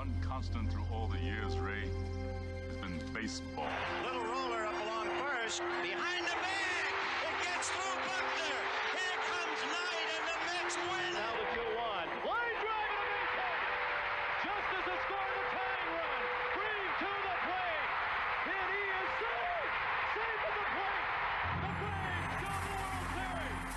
one constant through all the years, Ray, has been baseball. Little roller up along first. Behind the bag. It gets through Buckner. Here comes Knight, and the Mets win. Now the 2-1. Line drive to the base. Just as they score the tying run. Green to the plate. And he is safe. Safe at the plate. The Braves go to the World Series.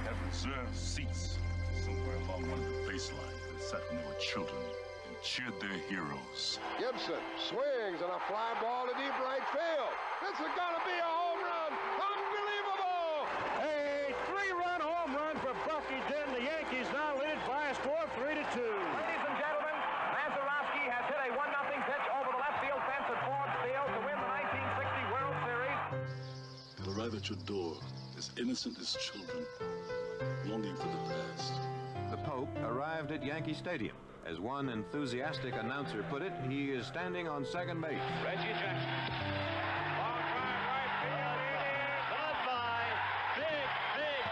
Have reserved seats somewhere along one of the baselines that sat when they were children and cheered their heroes. Gibson swings and a fly ball to deep right field. This is going to be a home run. Unbelievable! A 3-run home run for Bucky Dent. The Yankees now lead by a score of 3-2. Ladies and gentlemen, Mazeroski has hit a 1-0 pitch over the left field fence at Ford Field to win the 1960 World Series. They'll arrive at your door as innocent as children, longing for the past. The Pope arrived at Yankee Stadium. As one enthusiastic announcer put it, he is standing on second base. Reggie Jackson. Long drive right field. It is goodbye. Big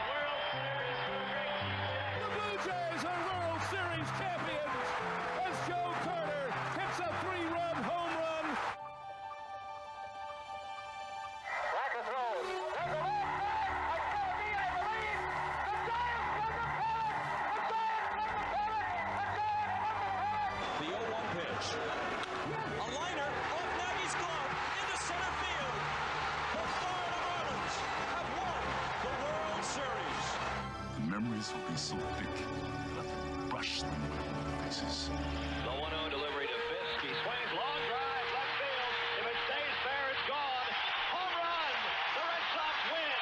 World Series for Reggie Jackson. The Blue Jays are World Series champions as Joe Carter hits a 3-run home run. Rackett throws. There's a left back. It's going to be, I believe, the Giants from the pennant. The Giants from the pennant. The Giants from the pennant. The 0-1 pitch. A liner off Nagy's glove into center field. The Florida Marlins have won the World Series. The memories will be so thick that I can brush them away from their faces. The 1-0 delivery to Fisk. He swings, long drive, left field. If it stays fair, it's gone. Home run. The Red Sox win.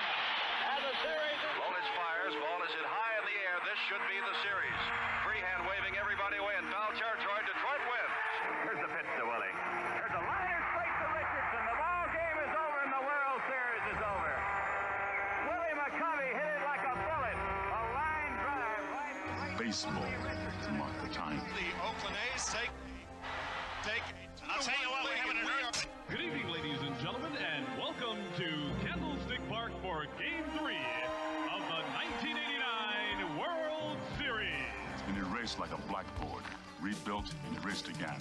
And the series is... Lonich fires. Ball is hit high in the air. This should be the series. Freehand waving everybody away in foul territory. Detroit wins. Here's the pitch to Willie. There's a liner straight to Richardson. The ball game is over and the World Series is over. Willie McCovey hit it like a bullet. A line drive right. Baseball to mark the time. The Oakland A's take. I'll tell you what, we're having a Good evening, ladies and gentlemen, and welcome to Candlestick Park for Game 3 of the 1989 World Series. It's been erased like a blackboard, rebuilt and erased again.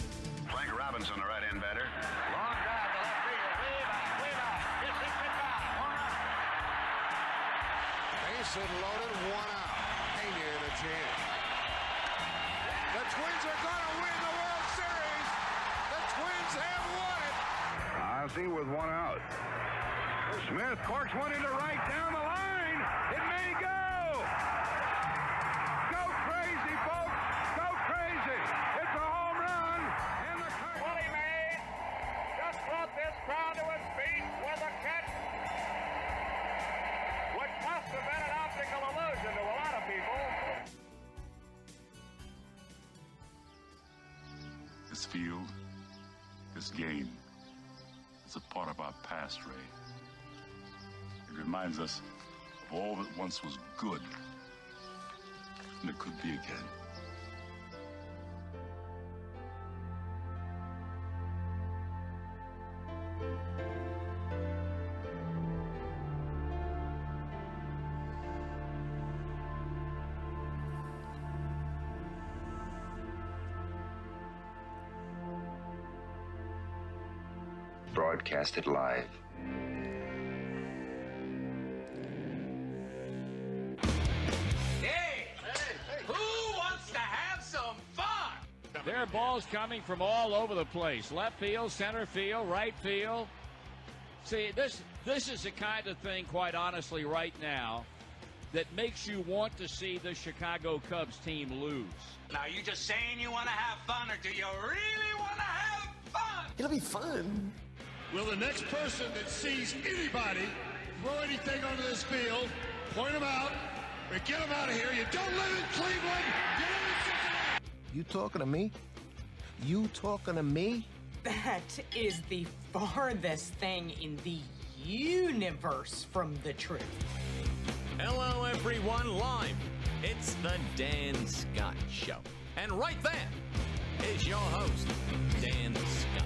Frank Robinson, the right-hand batter. Long drive to left field. Leva. Gets it back. Home run. Base hit loaded, one out. Pena in a jam. The Twins are going to win the World Series. The Twins have won it. Ozzie with one out. Smith corks one into right down the line. It may go. Go crazy, folks. Go crazy. It's a home run. And the Willie Mays just brought this crowd to its feet with a catch, which must have been an optical illusion to a lot of people. This field, this game, is a part of our past, Ray. It reminds us of all that once was good, and it could be again. Broadcasted live. There are balls coming from all over the place. Left field, center field, right field. See, this is the kind of thing, quite honestly, right now, that makes you want to see the Chicago Cubs team lose. Now, you just saying you want to have fun, or do you really want to have fun? It'll be fun. Will the next person that sees anybody throw anything onto this field, point them out, or get them out of here? You don't live in Cleveland. You live in Cincinnati. You talking to me? You talking to me? That is the farthest thing in the universe from the truth. Hello, everyone, live. It's the Dan Scott Show. And right there is your host, Dan Scott.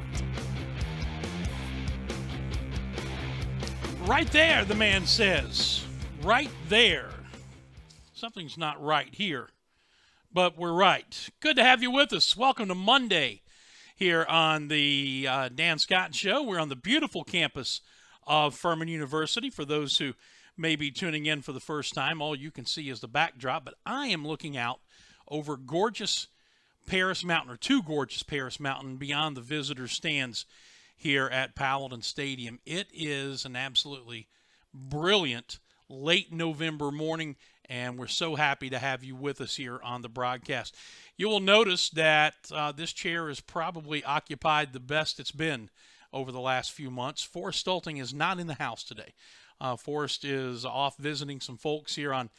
Right there, the man says. Right there. Something's not right here. but we're right. Good to have you with us. Welcome to Monday here on the Dan Scott Show. We're on the beautiful campus of Furman University. For those who may be tuning in for the first time, all you can see is the backdrop, but I am looking out over gorgeous Paris Mountain, or to gorgeous Paris Mountain, beyond the visitor stands here at Paladin Stadium. It is an absolutely brilliant late November morning, and we're so happy to have you with us here on the broadcast. You will notice that this chair is probably occupied the best it's been over the last few months. Forrest Stulting is not in the house today. Forrest is off visiting some folks here on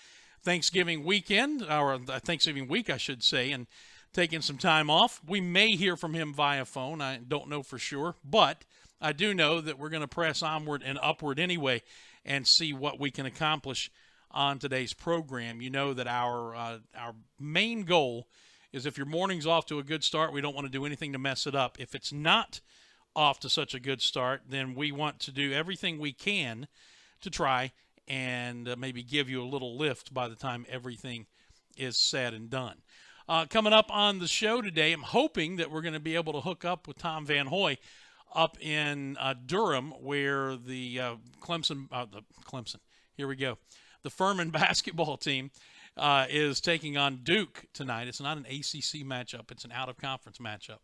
Thanksgiving weekend, or Thanksgiving week, I should say, and taking some time off. We may hear from him via phone. I don't know for sure, but I do know that we're going to press onward and upward anyway and see what we can accomplish on today's program. You know that our main goal is, if your morning's off to a good start, we don't want to do anything to mess it up. If it's not off to such a good start, then we want to do everything we can to try and maybe give you a little lift by the time everything is said and done. Coming up on the show today, I'm hoping that we're going to be able to hook up with Tom Van Hoy up in Durham, where the the Furman basketball team is taking on Duke tonight. It's not an ACC matchup. It's an out-of-conference matchup.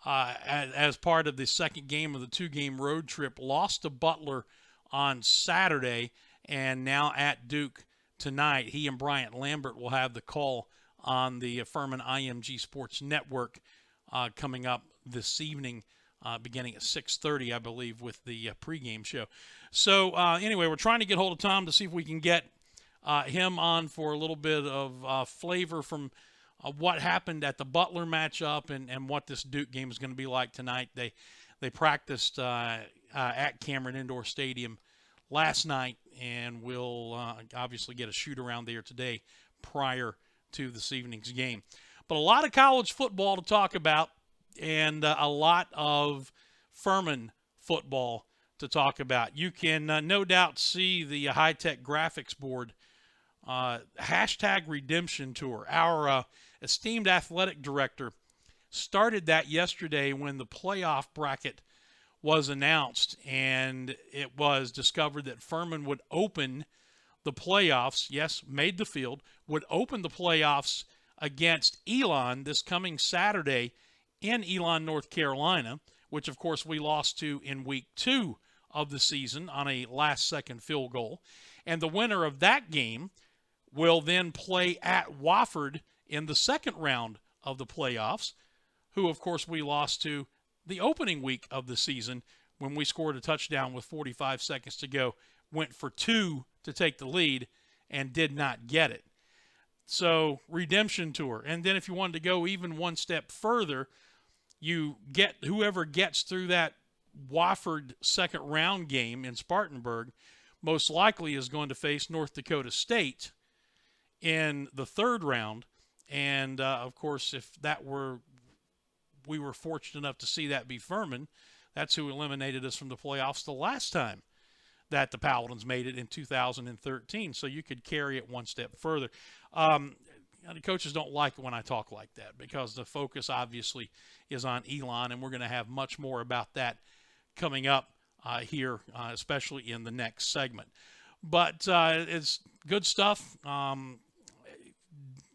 As part of the second game of the two-game road trip, lost to Butler on Saturday, and now at Duke tonight. He and Bryant Lambert will have the call on the Furman IMG Sports Network coming up this evening, beginning at 6:30, I believe, with the pregame show. So anyway, we're trying to get hold of Tom to see if we can get him on for a little bit of flavor from what happened at the Butler matchup and what this Duke game is going to be like tonight. They practiced at Cameron Indoor Stadium last night, and we'll obviously get a shoot around there today prior to this evening's game. But a lot of college football to talk about, and a lot of Furman football to talk about. You can no doubt see the high-tech graphics board, hashtag Redemption Tour. Our esteemed athletic director started that yesterday when the playoff bracket was announced, and it was discovered that Furman would open the playoffs, yes, made the field, would open the playoffs against Elon this coming Saturday in Elon, North Carolina, which, of course, we lost to in week 2 of the season on a last-second field goal. And the winner of that game will then play at Wofford in the second round of the playoffs, who, of course, we lost to the opening week of the season when we scored a touchdown with 45 seconds to go, went for 2 to take the lead, and did not get it. So, Redemption Tour. And then if you wanted to go even one step further, you get whoever gets through that Wofford second round game in Spartanburg most likely is going to face North Dakota State in the third round. And, of course, if we were fortunate enough to see that be Furman, that's who eliminated us from the playoffs the last time that the Paladins made it in 2013. So you could carry it one step further. The coaches don't like it when I talk like that, because the focus obviously is on Elon, and we're going to have much more about that coming up here, especially in the next segment. But it's good stuff.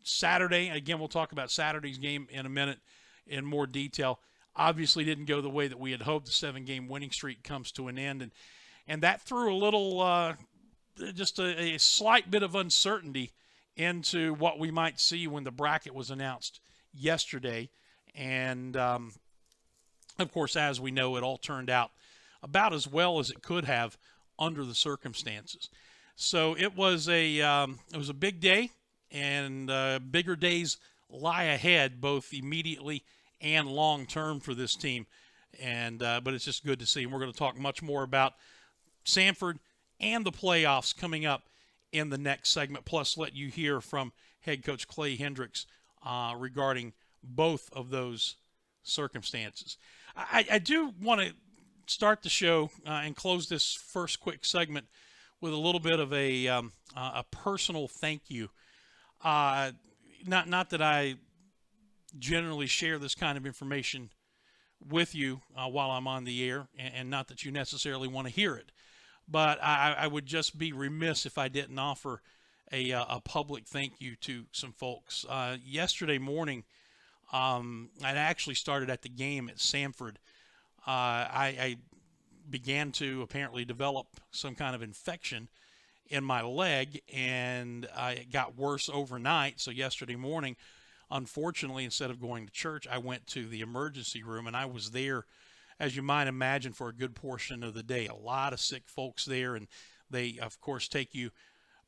Saturday, again, we'll talk about Saturday's game in a minute in more detail. Obviously didn't go the way that we had hoped. The 7-game winning streak comes to an end, and that threw a little, just a slight bit of uncertainty into what we might see when the bracket was announced yesterday. And, of course, as we know, it all turned out about as well as it could have under the circumstances. So it was a big day, and bigger days lie ahead, both immediately and long-term for this team. And but it's just good to see. And we're going to talk much more about Samford and the playoffs coming up in the next segment, plus let you hear from head coach Clay Hendricks regarding both of those circumstances. I do want to start the show and close this first quick segment with a little bit of a personal thank you. not that I generally share this kind of information with you while I'm on the air, and not that you necessarily want to hear it, but I would just be remiss if I didn't offer a public thank you to some folks. Yesterday morning, I actually started at the game at Samford. I began to apparently develop some kind of infection in my leg, and it got worse overnight. So yesterday morning, unfortunately, instead of going to church, I went to the emergency room, and I was there, as you might imagine, for a good portion of the day. A lot of sick folks there, and they, of course, take you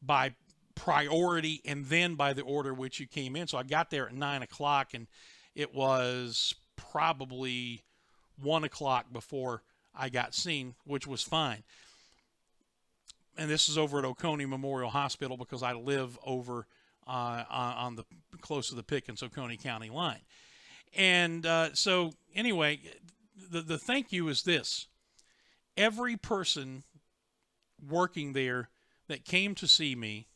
by priority and then by the order which you came in. So I got there at 9 o'clock, and it was probably 1 o'clock before I got seen, which was fine. And this is over at Oconee Memorial Hospital because I live over on the close to the Pickens-Oconee County line. And so anyway, the thank you is this. Every person working there that came to see me,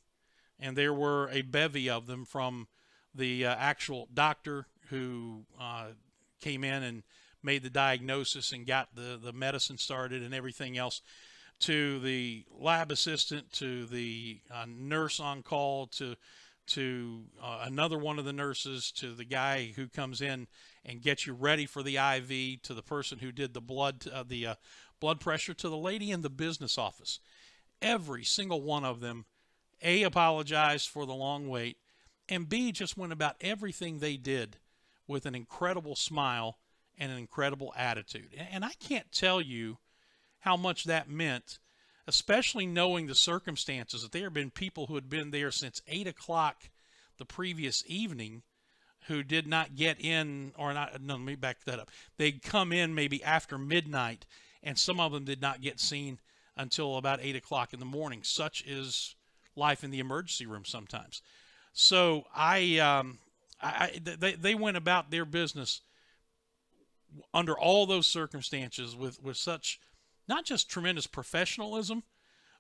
and there were a bevy of them, from the actual doctor who came in and made the diagnosis and got the medicine started and everything else, to the lab assistant, to the nurse on call, to another one of the nurses, to the guy who comes in and gets you ready for the IV, to the person who did the blood pressure, to the lady in the business office. Every single one of them, A, apologized for the long wait, and B, just went about everything they did with an incredible smile and an incredible attitude. And I can't tell you how much that meant, especially knowing the circumstances, that there have been people who had been there since 8 o'clock the previous evening who did not get in, or not, no, let me back that up. They'd come in maybe after midnight, and some of them did not get seen until about 8 o'clock in the morning. Such is life in the emergency room sometimes. So they went about their business under all those circumstances with such, not just tremendous professionalism,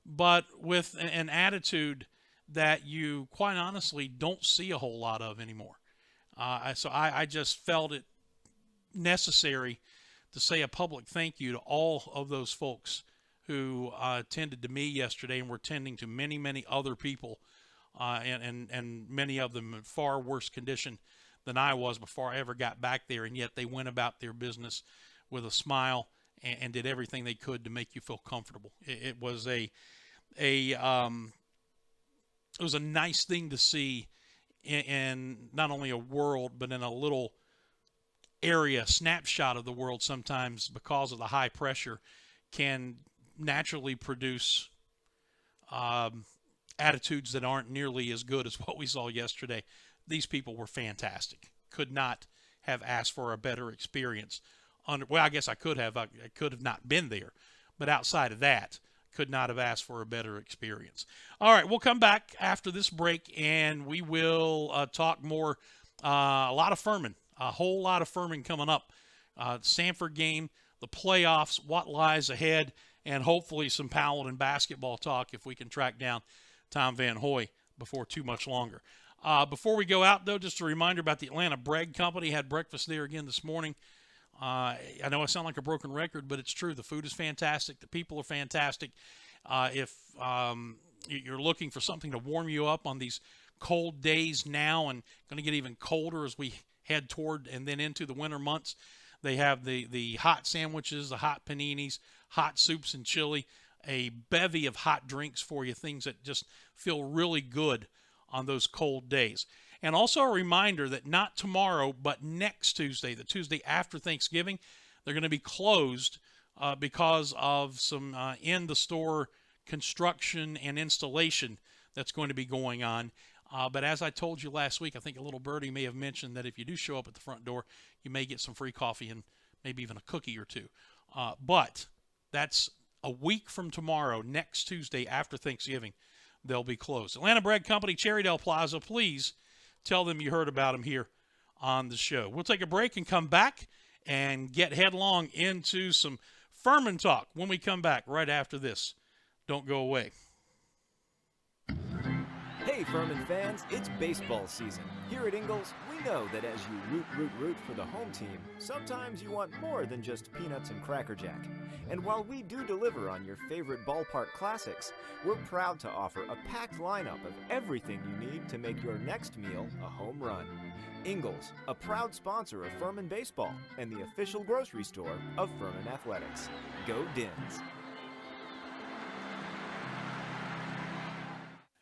but with an attitude that you quite honestly don't see a whole lot of anymore. So I just felt it necessary to say a public thank you to all of those folks who tended to me yesterday and were tending to many, many other people, and many of them in far worse condition than I was before I ever got back there, and yet they went about their business with a smile and did everything they could to make you feel comfortable. It was a nice thing to see in not only a world, but in a little area, snapshot of the world sometimes, because of the high pressure, can naturally produce attitudes that aren't nearly as good as what we saw yesterday. These people were fantastic. Could not have asked for a better experience. Well, I guess I could have. I could have not been there. But outside of that, could not have asked for a better experience. All right, we'll come back after this break, and we will talk more. A lot of Furman. A whole lot of Furman coming up. Samford game, the playoffs, what lies ahead, and hopefully some Paladin basketball talk if we can track down Tom Van Hoy before too much longer. Before we go out, though, just a reminder about the Atlanta Bread Company. Had breakfast there again this morning. I know I sound like a broken record, but it's true. The food is fantastic. The people are fantastic. If you're looking for something to warm you up on these cold days now, and going to get even colder as we head toward and then into the winter months, they have the hot sandwiches, the hot paninis, hot soups and chili, a bevy of hot drinks for you, things that just feel really good on those cold days. And also a reminder that not tomorrow, but next Tuesday, the Tuesday after Thanksgiving, they're going to be closed because of some in-the-store construction and installation that's going to be going on. But as I told you last week, I think a little birdie may have mentioned that if you do show up at the front door, you may get some free coffee and maybe even a cookie or two. But that's a week from tomorrow, next Tuesday after Thanksgiving, they'll be closed. Atlanta Bread Company, Cherrydale Plaza. Please tell them you heard about them here on the show. We'll take a break and come back and get headlong into some Furman talk when we come back right after this. Don't go away. Hey, Hey Furman fans, it's baseball season. Here at Ingalls, we know that as you root for the home team, sometimes you want more than just peanuts and Cracker Jack. And while we do deliver on your favorite ballpark classics, we're proud to offer a packed lineup of everything you need to make your next meal a home run. Ingalls, a proud sponsor of Furman Baseball and the official grocery store of Furman Athletics. Go Dins!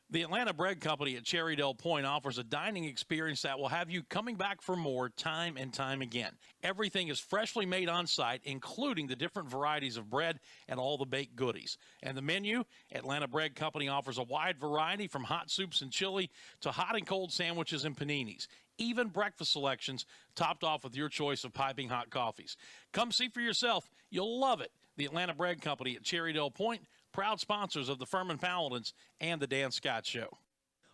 The Atlanta Bread Company at Cherrydale Point offers a dining experience that will have you coming back for more time and time again. Everything is freshly made on site, including the different varieties of bread and all the baked goodies. And the menu, Atlanta Bread Company offers a wide variety from hot soups and chili to hot and cold sandwiches and paninis. Even breakfast selections topped off with your choice of piping hot coffees. Come see for yourself. You'll love it. The Atlanta Bread Company at Cherrydale Point, proud sponsors of the Furman Paladins and the Dan Scott Show.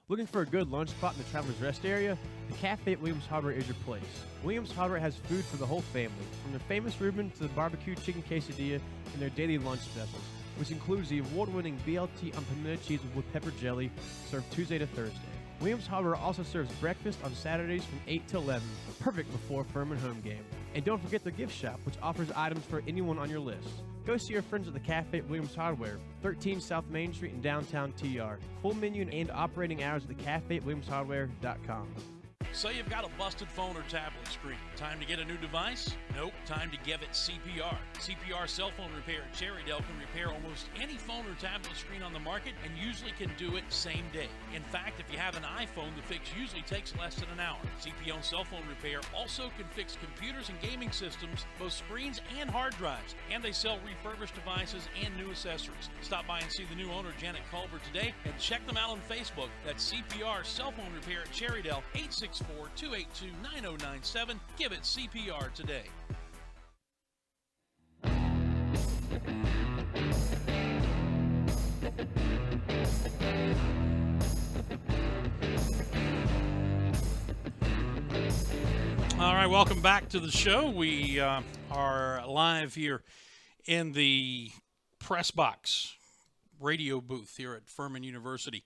Looking for a good lunch spot in the Travelers Rest area? The Cafe at Williams Hardware is your place. Williams Hardware has food for the whole family, from the famous Reuben to the barbecue chicken quesadilla and their daily lunch specials, which includes the award-winning BLT on pimento cheese with pepper jelly, served Tuesday to Thursday. Williams Hardware also serves breakfast on Saturdays from 8 to 11, perfect before Furman home game. And don't forget the gift shop, which offers items for anyone on your list. Go see your friends at the Cafe at Williams Hardware, 13 South Main Street in downtown TR. Full menu and operating hours at the Cafe at WilliamsHardware.com. Say you've got a busted phone or tablet screen. Time to get a new device? Nope. Time to give it CPR. CPR Cell Phone Repair at Cherrydale can repair almost any phone or tablet screen on the market and usually can do it same day. In fact, if you have an iPhone, the fix usually takes less than an hour. CPR Cell Phone Repair also can fix computers and gaming systems, both screens and hard drives. And they sell refurbished devices and new accessories. Stop by and see the new owner, Janet Culver, today and check them out on Facebook. That's CPR Cell Phone Repair at Cherrydale, 864-282-9097. Give it CPR today. All right, welcome back to the show. We are live here in the press box radio booth here at Furman University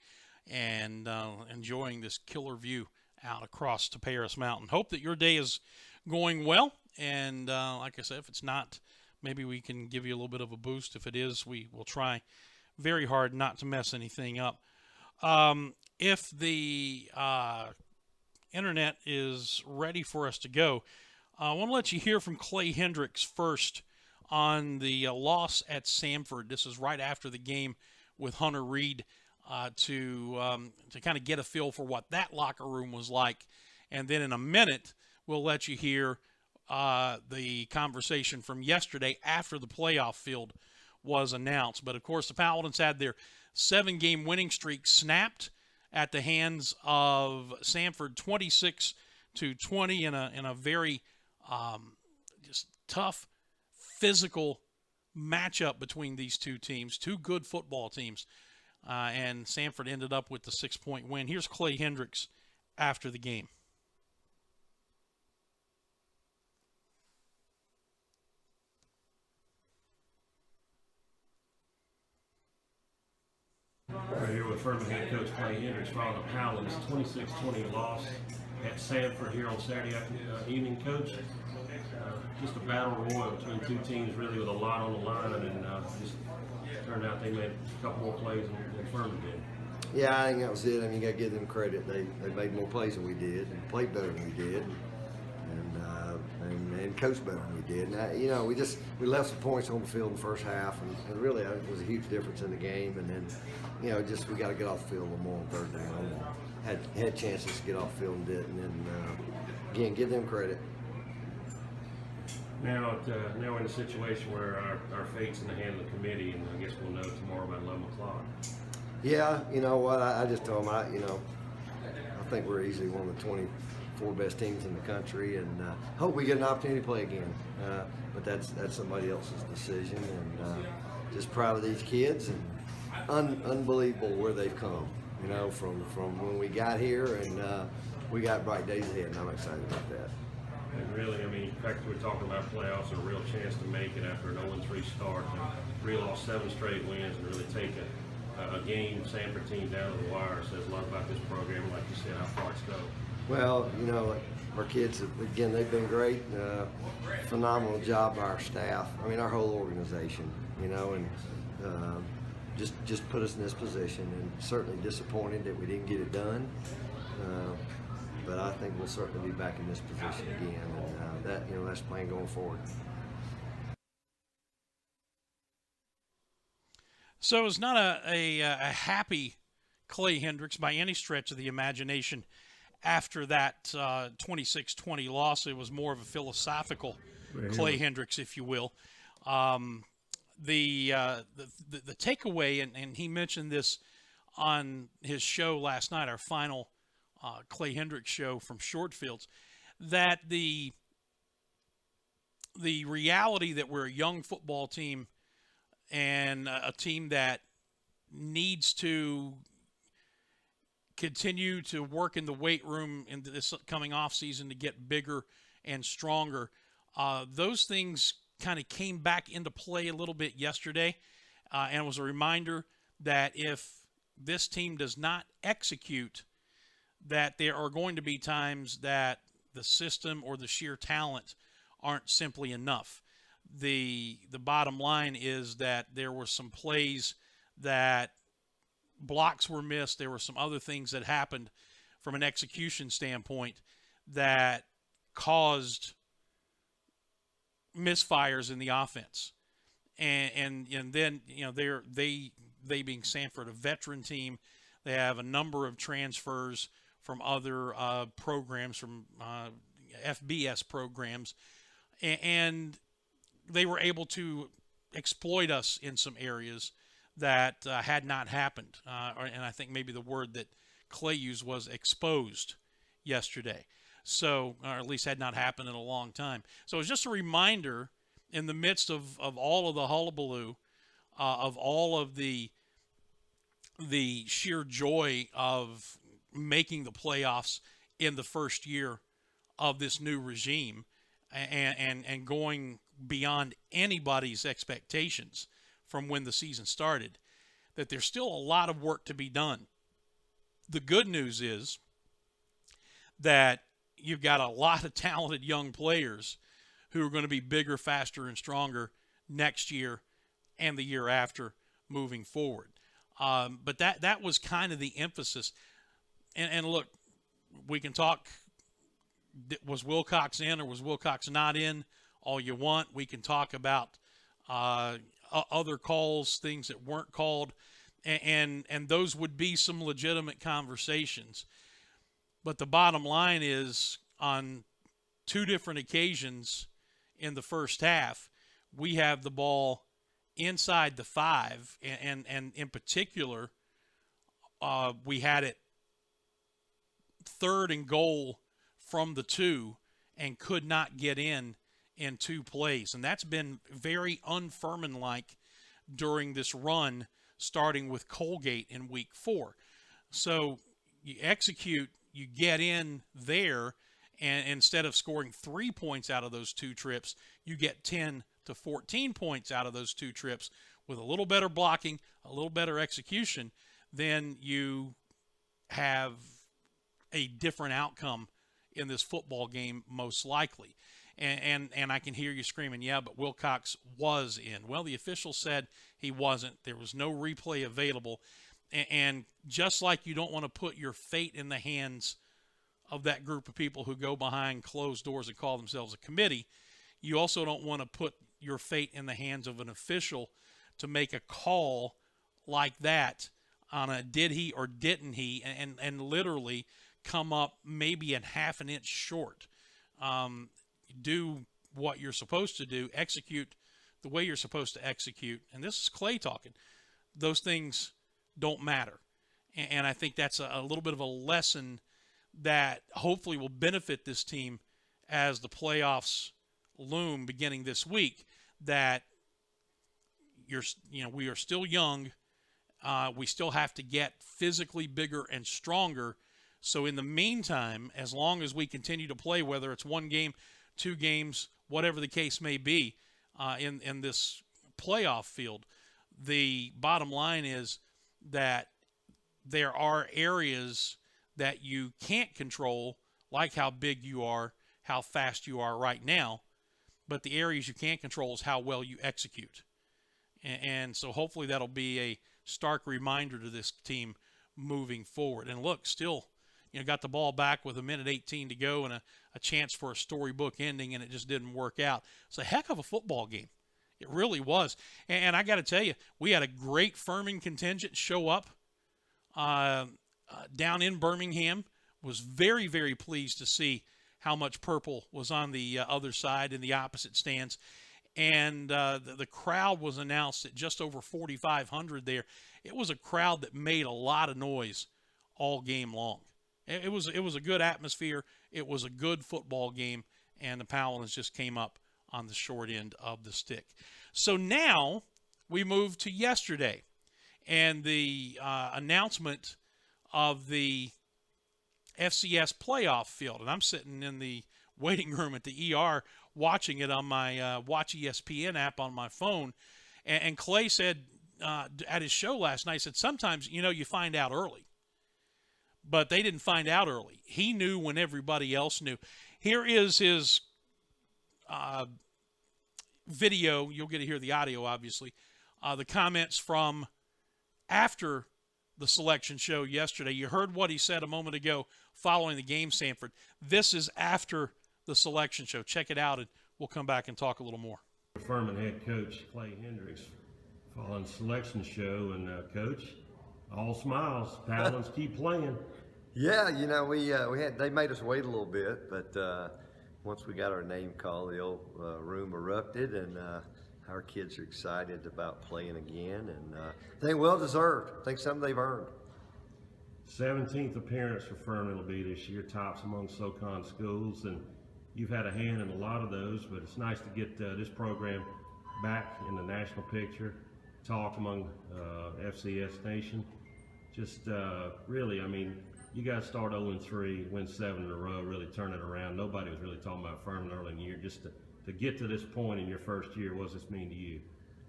and enjoying this killer view out across to Paris Mountain. Hope that your day is going well, and like I said, if it's not, maybe we can give you a little bit of a boost. If it is, we will try very hard not to mess anything up. If the internet is ready for us to go, I want to let you hear from Clay Hendricks first on the loss at Samford. This is right after the game with Hunter Reed, to kind of get a feel for what that locker room was like. And then in a minute, we'll let you hear the conversation from yesterday after the playoff field was announced. But, of course, the Paladins had their 7-game winning streak snapped at the hands of Samford, 26-20 in a very just tough, physical matchup between these two teams, two good football teams. And Samford ended up with the 6-point win. Here's Clay Hendricks after the game. We're here with Furman head coach Clay Hendricks following the Paladins' 26-20 loss at Samford here on Saturday evening. Coach, just a battle royal between two teams, really with a lot on the line, and just turned out they made a couple more plays than Furman did. Yeah, I think that was it. I mean, you got to give them credit. They made more plays than we did, and played better than we did, and coached better than we did. And we left some points on the field in the first half, and really it was a huge difference in the game. And then, we got to get off the field a little more on third down. And had chances to get off the field and didn't. And again, give them credit. Now we're in a situation where our fate's in the hand of the committee, and I guess we'll know tomorrow about 11 o'clock. Yeah, you know what? I just told them, I think we're easily one of the 24 best teams in the country, and hope we get an opportunity to play again. But that's somebody else's decision, and just proud of these kids, and unbelievable where they've come. From when we got here, and we got bright days ahead, and I'm excited about that. And really, in fact, we're talking about playoffs, a real chance to make it after an 0-3 start, and reel off 7 straight wins, and really take a game Samford team down to the wire says a lot about this program, like you said, how far it's go. Well, you know, our kids, again, they've been great. Phenomenal job by our staff. I mean, our whole organization, you know, and just put us in this position, and certainly disappointed that we didn't get it done. But I think we'll certainly be back in this position again, and that's the plan going forward. So it's not a happy Clay Hendricks by any stretch of the imagination after that 26-20 loss. It was more of a philosophical Clay Hendricks, if you will. The takeaway, and he mentioned this on his show last night, our final Clay Hendricks show from Shortfields, that the reality that we're a young football team and a team that needs to continue to work in the weight room in this coming off season to get bigger and stronger. Those things kind of came back into play a little bit yesterday, and was a reminder that if this team does not execute, that there are going to be times that the system or the sheer talent aren't simply enough. The bottom line is that there were some plays that blocks were missed. There were some other things that happened from an execution standpoint that caused misfires in the offense. And then, you know, they being Samford, a veteran team, they have a number of transfers from other programs, from FBS programs, and they were able to exploit us in some areas that had not happened. And I think maybe the word that Clay used was exposed yesterday. So, or at least had not happened in a long time. So it's just a reminder in the midst of all of the hullabaloo, of all of the sheer joy of making the playoffs in the first year of this new regime, and going beyond anybody's expectations from when the season started, that there's still a lot of work to be done. The good news is that you've got a lot of talented young players who are going to be bigger, faster, and stronger next year and the year after moving forward. But that was kind of the emphasis. And look, we can talk, was Wilcox in or was Wilcox not in? All you want. We can talk about other calls, things that weren't called, and those would be some legitimate conversations. But the bottom line is, on two different occasions in the first half, we have the ball inside the 5, and in particular, we had it 3rd and goal from the 2 and could not get in 2 plays. And that's been very un-Furman-like during this run, starting with Colgate in week 4. So you execute, you get in there, and instead of scoring 3 points out of those 2 trips, you get 10 to 14 points out of those 2 trips with a little better blocking, a little better execution. Then you have a different outcome in this football game, most likely. And I can hear you screaming, yeah, but Wilcox was in. Well, the official said he wasn't. There was no replay available. And just like you don't want to put your fate in the hands of that group of people who go behind closed doors and call themselves a committee, you also don't want to put your fate in the hands of an official to make a call like that on a did he or didn't he, and literally come up maybe a half an inch short. Do what you're supposed to do, execute the way you're supposed to execute. And this is Clay talking. Those things don't matter. And I think that's a little bit of a lesson that hopefully will benefit this team as the playoffs loom beginning this week, that we are still young. We still have to get physically bigger and stronger. So in the meantime, as long as we continue to play, whether it's 1 game, 2 games, whatever the case may be, in this playoff field, the bottom line is that there are areas that you can't control, like how big you are, how fast you are right now, but the areas you can't control is how well you execute. And so hopefully that'll be a stark reminder to this team moving forward. And look, still, got the ball back with 1:18 to go and a chance for a storybook ending, and it just didn't work out. It's a heck of a football game. It really was. And I got to tell you, we had a great Furman contingent show up down in Birmingham. Was very, very pleased to see how much purple was on the other side in the opposite stands. And the crowd was announced at just over 4,500 there. It was a crowd that made a lot of noise all game long. It was a good atmosphere. It was a good football game, and the Paladins just came up on the short end of the stick. So now we move to yesterday, and the announcement of the FCS playoff field. And I'm sitting in the waiting room at the ER watching it on my Watch ESPN app on my phone. And Clay said at his show last night, said sometimes, you find out early. But they didn't find out early. He knew when everybody else knew. Here is his video. You'll get to hear the audio, obviously. The comments from after the selection show yesterday. You heard what he said a moment ago following the game, Samford. This is after the selection show. Check it out, and we'll come back and talk a little more. Furman head coach Clay Hendricks following the selection show, and Coach, all smiles. Paladins keep playing. Yeah, they made us wait a little bit, but once we got our name called, the old room erupted, and our kids are excited about playing again, and I think well deserved. I think something they've earned. 17th appearance for Furman will be this year, tops among SoCon schools, and you've had a hand in a lot of those, but it's nice to get this program back in the national picture, talk among FCS Nation. Just really, you guys start 0-3, win 7 in a row, really turn it around. Nobody was really talking about Furman early in the year. Just to get to this point in your first year, what does this mean to you?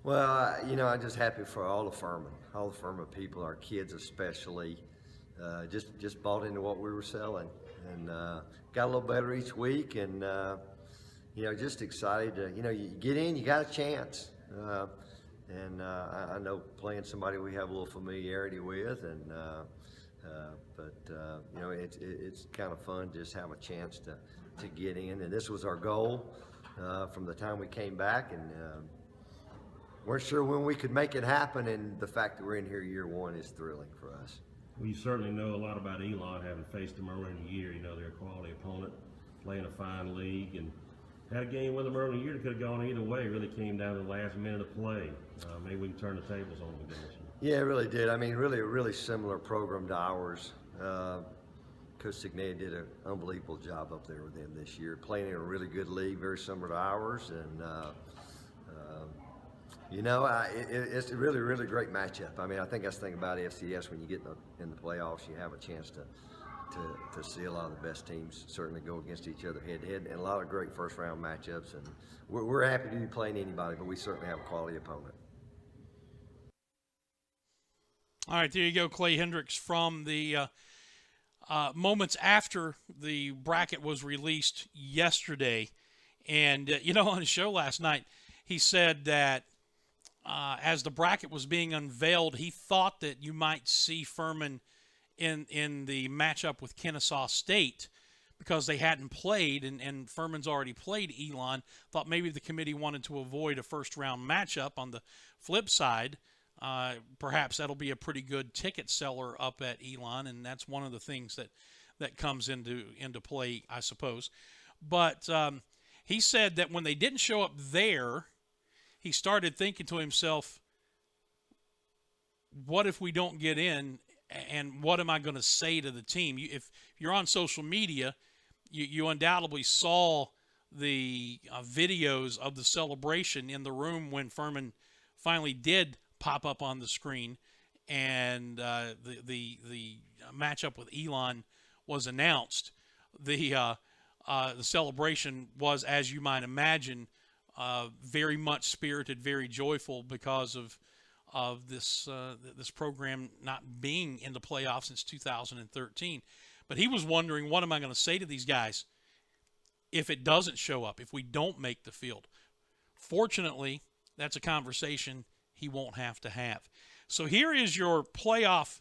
Well, I'm just happy for all the Furman people, our kids especially, just bought into what we were selling, and got a little better each week, and just excited to, you get in, you got a chance, and I know playing somebody we have a little familiarity with, and it's kind of fun to just have a chance to get in, and this was our goal from the time we came back, and weren't sure when we could make it happen, and the fact that we're in here year one is thrilling for us. Well, you certainly know a lot about Elon, having faced them earlier in the year. They're a quality opponent, playing a fine league, and had a game with them earlier in the year that could have gone either way. It really came down to the last minute of play. Maybe we can turn the tables on them again this year. Yeah, it really did. Really a really similar program to ours. Coach Signea did an unbelievable job up there with them this year, playing in a really good league, very similar to ours, and it's a really, really great matchup. I think that's the thing about FCS. When you get in the playoffs, you have a chance to see a lot of the best teams certainly go against each other head-to-head, and a lot of great first-round matchups. And we're happy to be playing anybody, but we certainly have a quality opponent. All right, there you go, Clay Hendricks from the moments after the bracket was released yesterday. And, on his show last night, he said that as the bracket was being unveiled, he thought that you might see Furman in the matchup with Kennesaw State because they hadn't played, and Furman's already played Elon. Thought maybe the committee wanted to avoid a first-round matchup. On the flip side, perhaps that'll be a pretty good ticket seller up at Elon, and that's one of the things that comes into play, I suppose. But he said that when they didn't show up there, he started thinking to himself, what if we don't get in, and what am I going to say to the team? If you're on social media, you undoubtedly saw the videos of the celebration in the room when Furman finally did pop up on the screen, and the matchup with Elon was announced. The celebration was, as you might imagine, very much spirited, very joyful because of of this this program not being in the playoffs since 2013. But he was wondering, what am I going to say to these guys if it doesn't show up, if we don't make the field? Fortunately, that's a conversation he won't have to have. So here is your playoff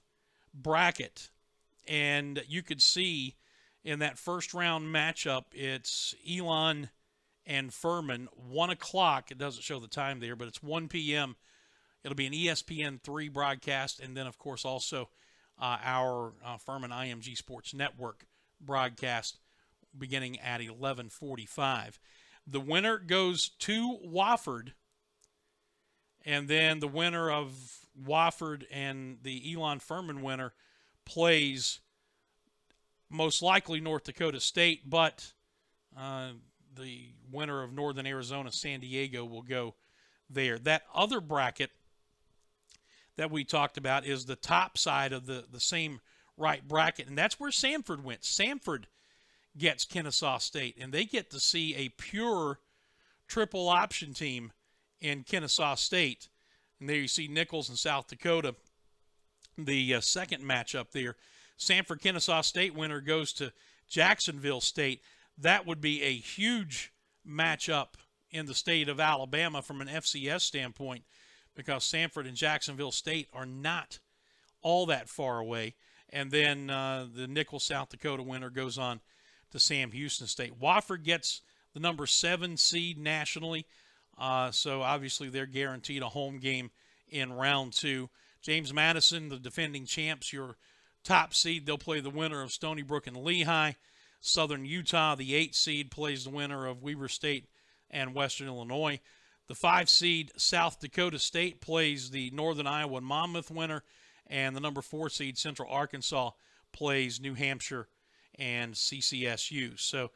bracket, and you could see in that first round matchup, it's Elon and Furman, 1 o'clock. It doesn't show the time there, but it's 1 p.m. It'll be an ESPN3 broadcast, and then, of course, also our Furman IMG Sports Network broadcast beginning at 11:45. The winner goes to Wofford, and then the winner of Wofford and the Elon Furman winner plays most likely North Dakota State, but the winner of Northern Arizona, San Diego, will go there. That other bracket that we talked about is the top side of the same right bracket, and that's where Samford went. Samford gets Kennesaw State, and they get to see a pure triple option team in Kennesaw State. And there you see Nichols and South Dakota, the second matchup there. Samford Kennesaw State winner goes to Jacksonville State. That would be a huge matchup in the state of Alabama from an FCS standpoint, because Samford and Jacksonville State are not all that far away. And then the Nichols, South Dakota winner goes on to Sam Houston State. Wofford gets the number 7 seed nationally, so obviously they're guaranteed a home game in round 2. James Madison, the defending champs, your top seed, they'll play the winner of Stony Brook and Lehigh. Southern Utah, the 8 seed, plays the winner of Weber State and Western Illinois. The 5 seed, South Dakota State, plays the Northern Iowa and Monmouth winner. And the number 4 seed, Central Arkansas, plays New Hampshire and CCSU. So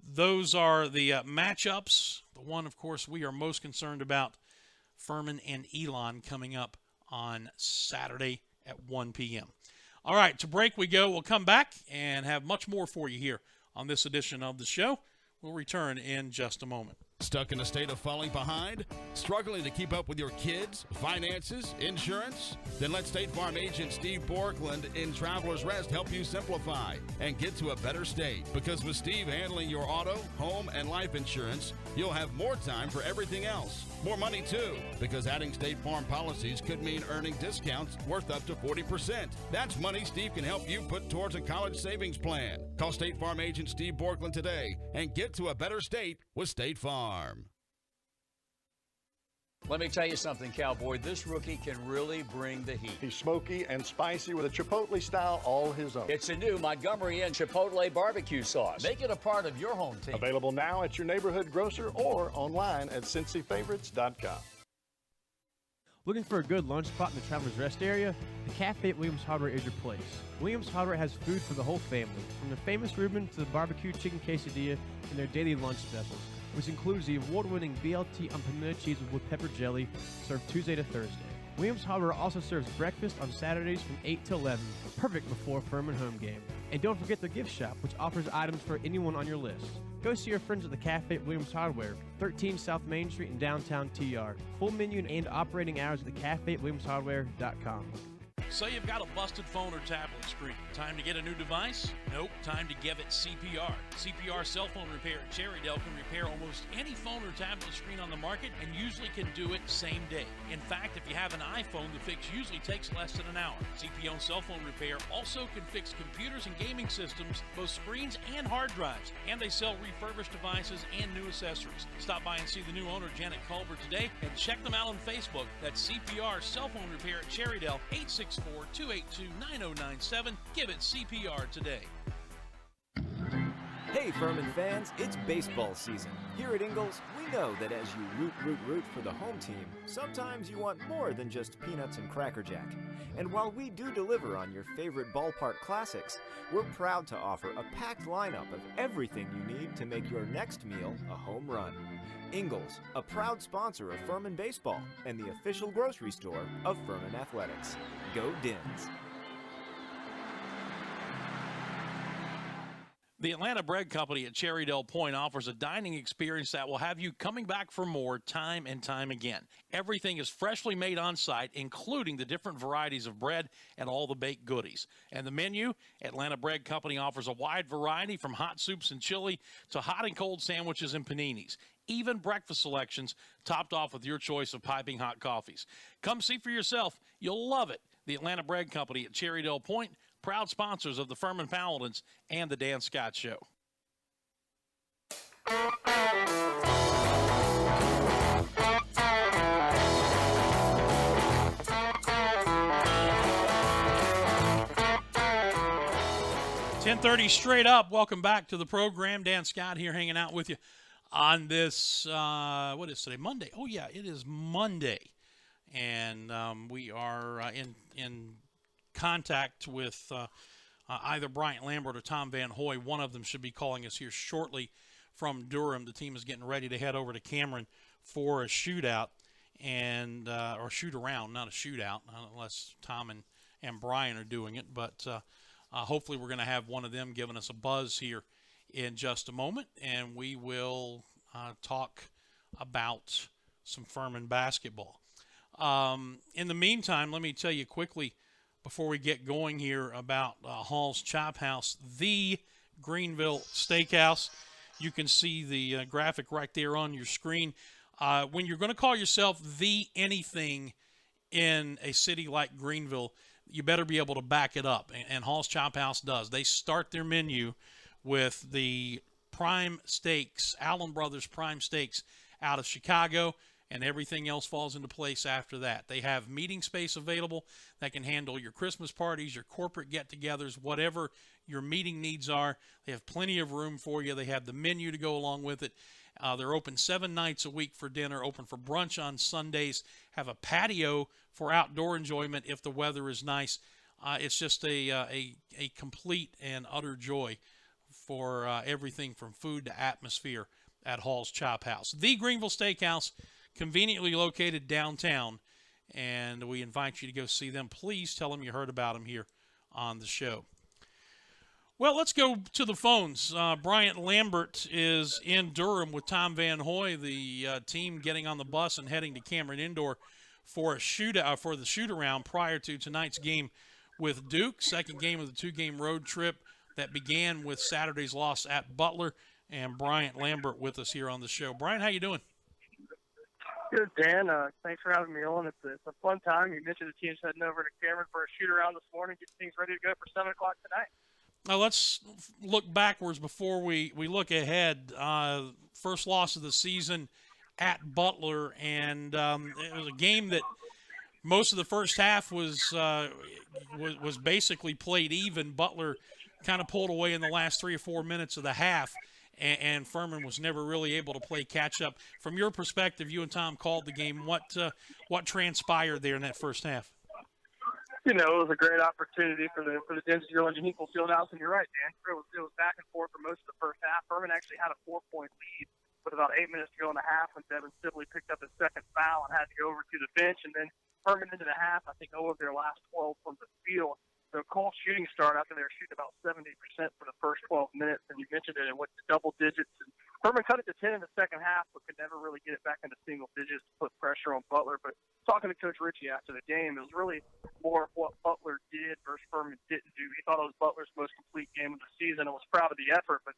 those are the matchups. The one, of course, we are most concerned about, Furman and Elon, coming up on Saturday at 1 p.m. All right, to break we go. We'll come back and have much more for you here on this edition of the show. We'll return in just a moment. Stuck in a state of falling behind? Struggling to keep up with your kids, finances, insurance? Then let State Farm agent Steve Borkland in Traveler's Rest help you simplify and get to a better state. Because with Steve handling your auto, home, and life insurance, you'll have more time for everything else. More money, too, because adding State Farm policies could mean earning discounts worth up to 40%. That's money Steve can help you put towards a college savings plan. Call State Farm agent Steve Borkland today and get to a better state with State Farm. Let me tell you something, Cowboy. This rookie can really bring the heat. He's smoky and spicy with a Chipotle style all his own. It's a new Montgomery Inn Chipotle barbecue sauce. Make it a part of your home team. Available now at your neighborhood grocer or online at CincyFavorites.com. Looking for a good lunch spot in the Traveler's Rest area? The Cafe at Williams Hardware is your place. Williams Hardware has food for the whole family, from the famous Reuben to the barbecue chicken quesadilla and their daily lunch specials, which includes the award-winning BLT on pimento cheese with pepper jelly, served Tuesday to Thursday. Williams Hardware also serves breakfast on Saturdays from 8 to 11, perfect before Furman home game. And don't forget their gift shop, which offers items for anyone on your list. Go see your friends at the Cafe at Williams Hardware, 13 South Main Street in downtown TR. Full menu and operating hours at the Cafe at WilliamsHardware.com. Say you've got a busted phone or tablet screen. Time to get a new device? Nope. Time to give it CPR. CPR Cell Phone Repair at Cherrydale can repair almost any phone or tablet screen on the market and usually can do it same day. In fact, if you have an iPhone, the fix usually takes less than an hour. CPO Cell Phone Repair also can fix computers and gaming systems, both screens and hard drives. And they sell refurbished devices and new accessories. Stop by and see the new owner, Janet Culver, today, and check them out on Facebook. That's CPR Cell Phone Repair at Cherrydale, 864-282-9097. Give it CPR today. Hey Furman fans, it's baseball season. Here at Ingalls, we know that as you root for the home team, sometimes you want more than just peanuts and Cracker Jack. And while we do deliver on your favorite ballpark classics, we're proud to offer a packed lineup of everything you need to make your next meal a home run. Ingalls, a proud sponsor of Furman Baseball and the official grocery store of Furman Athletics. Go Dins! The Atlanta Bread Company at Cherrydale Point offers a dining experience that will have you coming back for more time and time again. Everything is freshly made on site, including the different varieties of bread and all the baked goodies. And the menu, Atlanta Bread Company offers a wide variety from hot soups and chili to hot and cold sandwiches and paninis. Even breakfast selections topped off with your choice of piping hot coffees. Come see for yourself. You'll love it. The Atlanta Bread Company at Cherrydale Point, proud sponsors of the Furman Paladins and the Dan Scott Show. .30 straight up. Welcome back to the program. Dan Scott here hanging out with you on this, what is today? Monday. Oh, yeah, it is Monday. And we are in contact with either Bryant Lambert or Tom Van Hoy. One of them should be calling us here shortly from Durham. The team is getting ready to head over to Cameron for a shootout and or shoot around, not a shootout, unless Tom and Brian are doing it. But hopefully we're going to have one of them giving us a buzz here in just a moment, and we will talk about some Furman basketball. In the meantime, let me tell you quickly before we get going here about Hall's Chop House, the Greenville Steakhouse. You can see the graphic right there on your screen. When you're going to call yourself the anything in a city like Greenville, you better be able to back it up, and Hall's Chop House does. They start their menu with the prime steaks, Allen Brothers prime steaks out of Chicago, and everything else falls into place after that. They have meeting space available that can handle your Christmas parties, your corporate get-togethers, whatever your meeting needs are. They have plenty of room for you. They have the menu to go along with it. They're open 7 nights a week for dinner, open for brunch on Sundays, have a patio for outdoor enjoyment if the weather is nice. It's just a complete and utter joy for everything from food to atmosphere at Hall's Chop House. The Greenville Steakhouse, conveniently located downtown, and we invite you to go see them. Please tell them you heard about them here on the show. Well, let's go to the phones. Bryant Lambert is in Durham with Tom Van Hoy, the team getting on the bus and heading to Cameron Indoor for the shoot-around prior to tonight's game with Duke, second game of the 2-game road trip that began with Saturday's loss at Butler. And Bryant Lambert with us here on the show. Bryant, how you doing? Good, Dan. Thanks for having me on. It's a fun time. You mentioned the team's heading over to Cameron for a shoot-around this morning, get things ready to go for 7 o'clock tonight. Now let's look backwards before we look ahead. First loss of the season at Butler, and it was a game that most of the first half was basically played even. Butler kind of pulled away in the last 3 or 4 minutes of the half, and Furman was never really able to play catch-up. From your perspective, you and Tom called the game. What transpired there in that first half? You know, it was a great opportunity for the Denver and Hinkle Fieldhouse, and you're right, Dan. It was back and forth for most of the first half. Furman actually had a 4-point lead with about 8 minutes to go in the half when Devin Sibley picked up his second foul and had to go over to the bench. And then Furman into the half, I think 0 of their last 12 from the field. So Cole's shooting start after they were shooting about 70% for the first 12 minutes, and you mentioned it, it went to double digits. And Furman cut it to 10 in the second half, but could never really get it back into single digits to put pressure on Butler. But talking to Coach Ritchie after the game, it was really more of what Butler did versus Furman didn't do. He thought it was Butler's most complete game of the season and was proud of the effort, but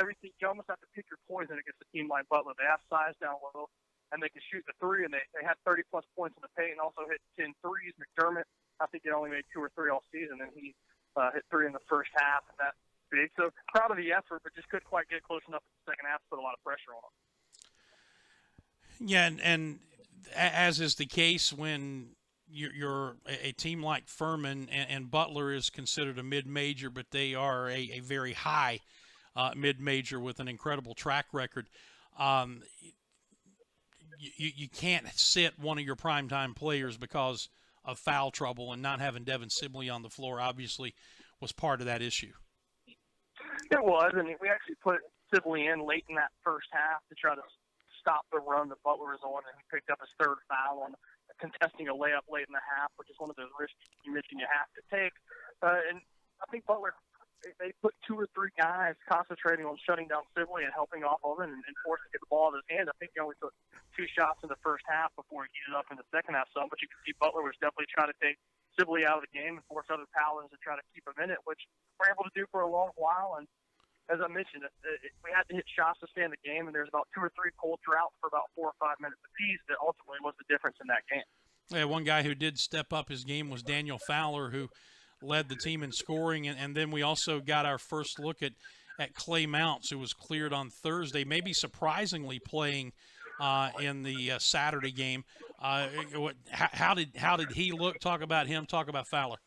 everything, you almost have to pick your poison against a team like Butler. They have size down low, and they can shoot the three, and they had 30-plus points in the paint and also hit 10 threes. McDermott, I think he only made 2 or 3 all season, and he hit 3 in the first half, and that's big. So proud of the effort, but just couldn't quite get close enough in the second half to put a lot of pressure on them. Yeah, and as is the case when you're a team like Furman, and Butler is considered a mid-major, but they are a very high mid-major with an incredible track record. You can't sit one of your primetime players because of foul trouble, and not having Devin Sibley on the floor obviously was part of that issue. It was, and we actually put Sibley in late in that first half to try to stop the run that Butler was on, and he picked up his third foul on contesting a layup late in the half, which is one of those risks you mentioned you have to take. And I think Butler they put 2 or 3 guys concentrating on shutting down Sibley and helping off of him and forcing to get the ball in his hand. I think he only took 2 shots in the first half before he heated up in the second half some, but you can see Butler was definitely trying to take Sibley out of the game and force other Paladins to try to keep him in it, which we're able to do for a long while. And as I mentioned, we had to hit shots to stay in the game, and there's about 2 or 3 cold droughts for about 4 or 5 minutes apiece that ultimately was the difference in that game. Yeah, one guy who did step up his game was Daniel Fowler, who led the team in scoring. And then we also got our first look at Clay Mounts, who was cleared on Thursday, maybe surprisingly playing in the Saturday game. How did he look? Talk about him. Talk about Fowler.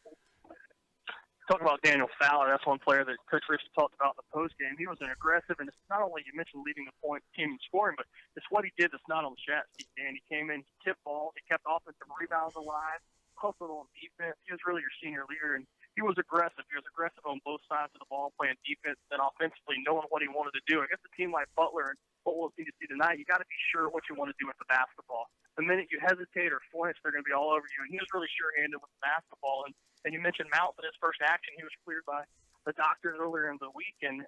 Talk about Daniel Fowler. That's one player that Coach Richard talked about in the postgame. He was an aggressive, and it's not only, you mentioned leading the point team in scoring, but it's what he did that's not on the stat sheet, Dan. He came in, he tipped balls, he kept offensive rebounds alive, hustled on defense. He was really your senior leader, and he was aggressive. He was aggressive on both sides of the ball, playing defense and offensively, knowing what he wanted to do. Against a team like Butler and what we'll see tonight, you got to be sure what you want to do with the basketball. The minute you hesitate or flinch, they're going to be all over you. And he was really sure-handed with the basketball. And you mentioned Mount in his first action. He was cleared by the doctors earlier in the week. And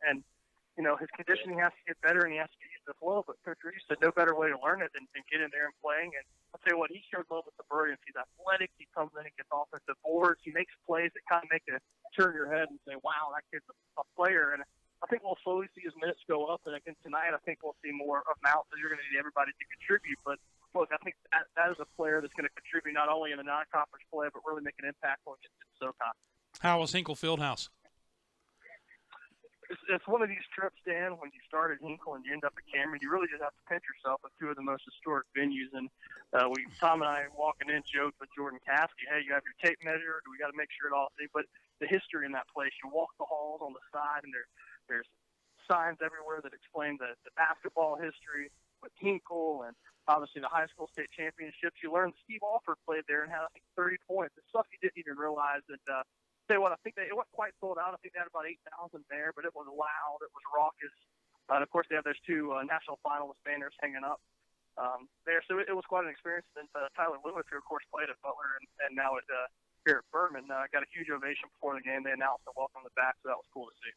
you know, his conditioning has to get better and he has to use the flow. But Coach Reese said no better way to learn it than get in there and playing. And I'll tell you what, he showed love with the brilliance. He's athletic. He comes in and gets offensive boards. He makes plays that kind of make you turn your head and say, wow, that kid's a player. And I think we'll slowly see his minutes go up. And again, tonight, I think we'll see more of Mount. So you're going to need everybody to contribute. But look, I think that is a player that's going to contribute not only in the non-conference play, but really make an impact when it gets to SoCon. How was Hinkle Fieldhouse? It's one of these trips, Dan, when you start at Hinkle and you end up at Cameron, you really just have to pinch yourself at 2 of the most historic venues. And Tom and I walking in joked with Jordan Caskey, hey, you have your tape measure? Do we got to make sure it all? But the history in that place, you walk the halls on the side, and there's signs everywhere that explain the basketball history with Hinkle and obviously the high school state championships. You learn Steve Alford played there and had, I think, 30 points. It's stuff you didn't even realize that say what, I think it wasn't quite sold out. I think they had about 8,000 there, but it was loud. It was raucous. And, of course, they have those 2 national finalist banners hanging up there. So it was quite an experience. And Tyler Lewis, who, of course, played at Butler and now at here at Furman, got a huge ovation before the game. They announced the welcome to the back, so that was cool to see.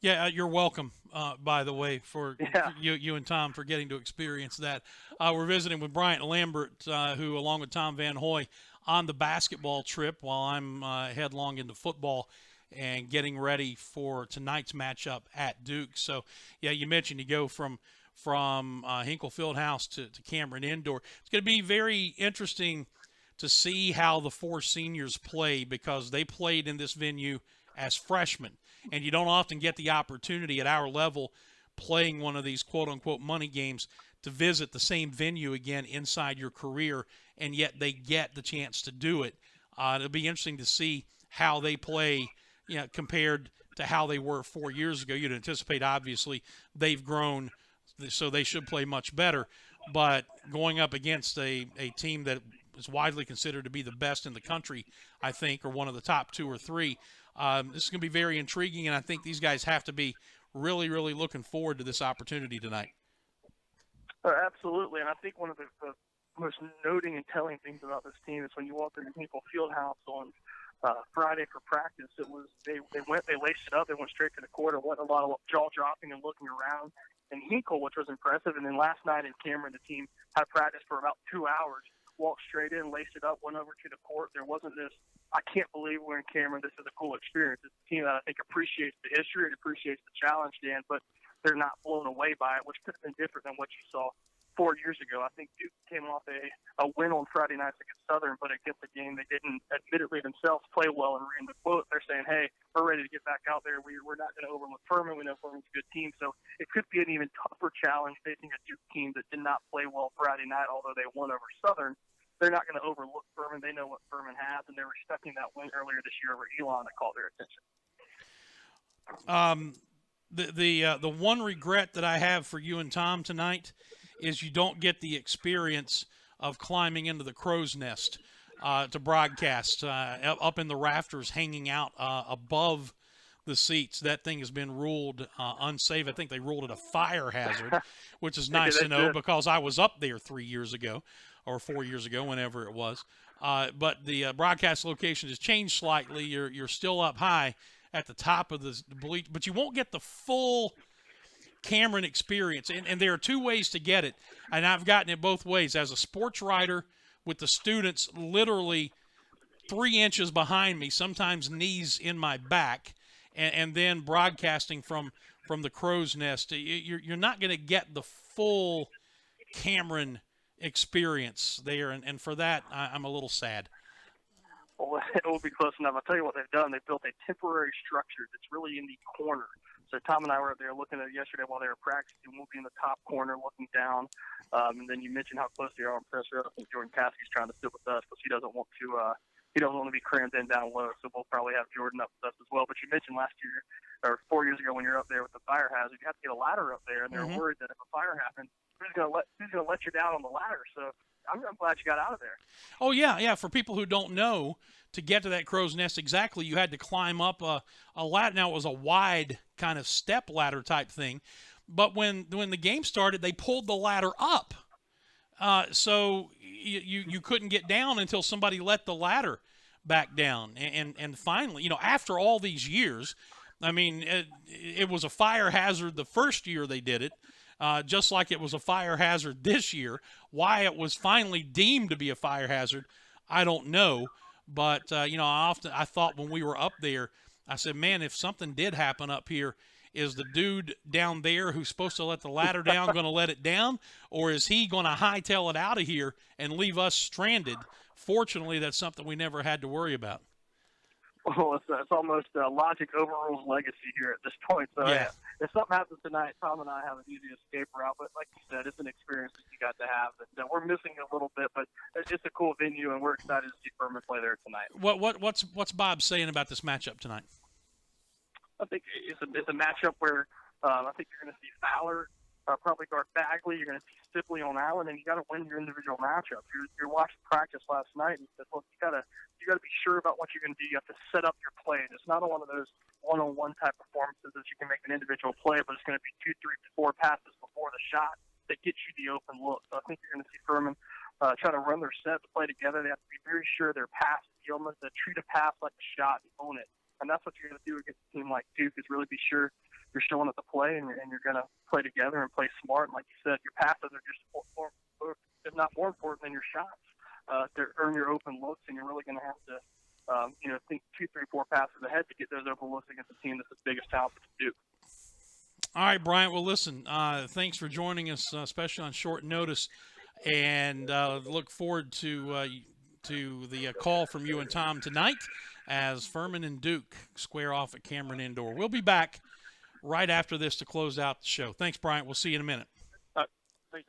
Yeah, you're welcome, by the way, for you and Tom for getting to experience that. We're visiting with Bryant Lambert, who, along with Tom Van Hoy, on the basketball trip while I'm headlong into football and getting ready for tonight's matchup at Duke. So, yeah, you mentioned you go from Hinkle Fieldhouse to Cameron Indoor. It's going to be very interesting to see how the 4 seniors play because they played in this venue as freshmen. And you don't often get the opportunity at our level playing one of these quote-unquote money games to visit the same venue again inside your career, and yet they get the chance to do it. It'll be interesting to see how they play, compared to how they were 4 years ago. You'd anticipate, obviously, they've grown, so they should play much better. But going up against a team that is widely considered to be the best in the country, I think, or one of the top 2 or 3, this is going to be very intriguing, and I think these guys have to be really, really looking forward to this opportunity tonight. Absolutely, and I think one of the most noting and telling things about this team is when you walk through the Hinkle Fieldhouse on Friday for practice, it was they laced it up, they went straight to the court, and wasn't a lot of jaw dropping and looking around. And Hinkle, which was impressive, and then last night in Cameron, the team had practice for about 2 hours, walked straight in, laced it up, went over to the court. There wasn't this, I can't believe we're in Cameron, this is a cool experience. It's a team that I think appreciates the history and appreciates the challenge, Dan, but they're not blown away by it, which could have been different than what you saw 4 years ago. I think Duke came off a win on Friday night against Southern, but against the game they didn't admittedly themselves play well. And reading the quote, they're saying, hey, we're ready to get back out there. We're not going to overlook Furman. We know Furman's a good team. So it could be an even tougher challenge facing a Duke team that did not play well Friday night, although they won over Southern. They're not going to overlook Furman. They know what Furman has, and they're respecting that win earlier this year over Elon that called their attention. The one regret that I have for you and Tom tonight is you don't get the experience of climbing into the crow's nest to broadcast up in the rafters, hanging out above the seats. That thing has been ruled unsafe. I think they ruled it a fire hazard, which is nice to know because I was up there 3 years ago or 4 years ago, whenever it was. But the broadcast location has changed slightly. You're still up high at the top of the bleach, but you won't get the full Cameron experience. And there are two ways to get it, and I've gotten it both ways. As a sports writer with the students literally 3 inches behind me, sometimes knees in my back, and then broadcasting from the crow's nest, you're not going to get the full Cameron experience there, and for that, I'm a little sad. Well, it will be close enough. I'll tell you what they've done. They've built a temporary structure that's really in the corner. So Tom and I were up there looking at it yesterday while they were practicing. We'll be in the top corner looking down. And then you mentioned how close they are on press row. I think Jordan Caskey's trying to sit with us because he doesn't want to be crammed in down low. So we'll probably have Jordan up with us as well. But you mentioned last year or 4 years ago when you're up there with the fire hazard, you have to get a ladder up there, and they're worried that if a fire happens, who's going to let you down on the ladder? So I'm glad you got out of there. Oh, yeah. For people who don't know, to get to that crow's nest exactly, you had to climb up a ladder. Now, it was a wide kind of step ladder type thing. But when the game started, they pulled the ladder up. So you couldn't get down until somebody let the ladder back down. And finally, after all these years, I mean, it was a fire hazard the first year they did it. Just like it was a fire hazard this year. Why it was finally deemed to be a fire hazard, I don't know. But, I thought when we were up there, I said, man, if something did happen up here, is the dude down there who's supposed to let the ladder down going to let it down? Or is he going to hightail it out of here and leave us stranded? Fortunately, that's something we never had to worry about. Well, it's almost logic overrules legacy here at this point. So yeah. If something happens tonight, Tom and I have an easy escape route. But like you said, it's an experience that you got to have. And we're missing it a little bit, but it's just a cool venue, and we're excited to see Furman play there tonight. What's Bob saying about this matchup tonight? I think it's a matchup where I think you're going to see Fowler probably guard Bagley. You're going to see Sibley on Allen, and you got to win your individual matchups. You're watching practice last night, and you said, look, you got to be sure about what you're going to do. You have to set up your play. And it's not one of those one-on-one type performances that you can make an individual play, but it's going to be 2, 3, 4 passes before the shot that get you the open look. So I think you're going to see Furman try to run their set to play together. They have to be very sure their pass elements, that treat a pass like a shot and own it. And that's what you're going to do against a team like Duke, is really be sure you're showing up to play, and you're going to play together and play smart. And like you said, your passes are just more, if not more important than your shots to earn your open looks, and you're really going to have to think 2, 3, 4 passes ahead to get those open looks against a team that's the biggest talent to Duke. All right, Bryant. Well, listen, thanks for joining us, especially on short notice, and look forward to the call from you and Tom tonight as Furman and Duke square off at Cameron Indoor. We'll be back right after this to close out the show. Thanks, Bryant. We'll see you in a minute. Thanks, Dan.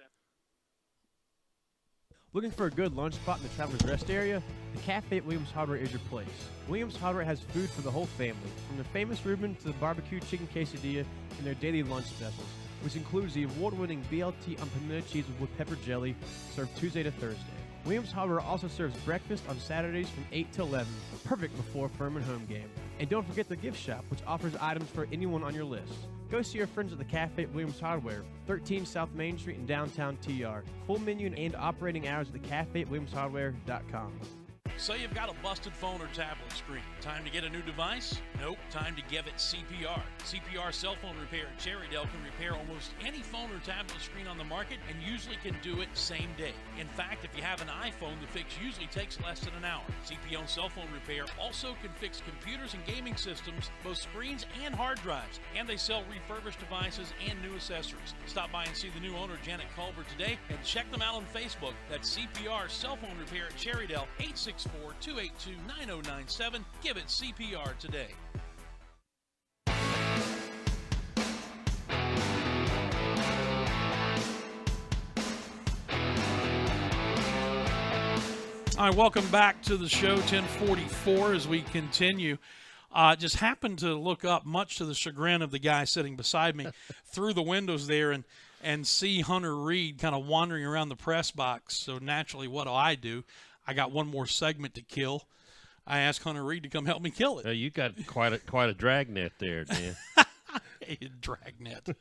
Looking for a good lunch spot in the Travelers Rest area? The Cafe at Williams Hardware is your place. Williams Hardware has food for the whole family, from the famous Reuben to the barbecue chicken quesadilla and their daily lunch specials, which includes the award-winning BLT on pimento cheese with pepper jelly, served Tuesday to Thursday. Williams Hardware also serves breakfast on Saturdays from 8 to 11, perfect before Furman home game. And don't forget the gift shop, which offers items for anyone on your list. Go see your friends at the Cafe at Williams Hardware, 13 South Main Street in downtown TR. Full menu and operating hours at thecafeatwilliamshardware.com. Say you've got a busted phone or tablet screen. Time to get a new device? Nope. Time to give it CPR. CPR Cell Phone Repair at Cherrydale can repair almost any phone or tablet screen on the market and usually can do it same day. In fact, if you have an iPhone, the fix usually takes less than an hour. CPO Cell Phone Repair also can fix computers and gaming systems, both screens and hard drives. And they sell refurbished devices and new accessories. Stop by and see the new owner, Janet Culver, today, and check them out on Facebook. That's CPR Cell Phone Repair at Cherrydale, 864-282-9097. Give it CPR today. All right, welcome back to the show, 1044, as we continue. Just happened to look up, much to the chagrin of the guy sitting beside me, through the windows there and see Hunter Reed kind of wandering around the press box. So naturally, what do? I got one more segment to kill. I asked Hunter Reed to come help me kill it. You got quite a dragnet there, Dan. Dragnet.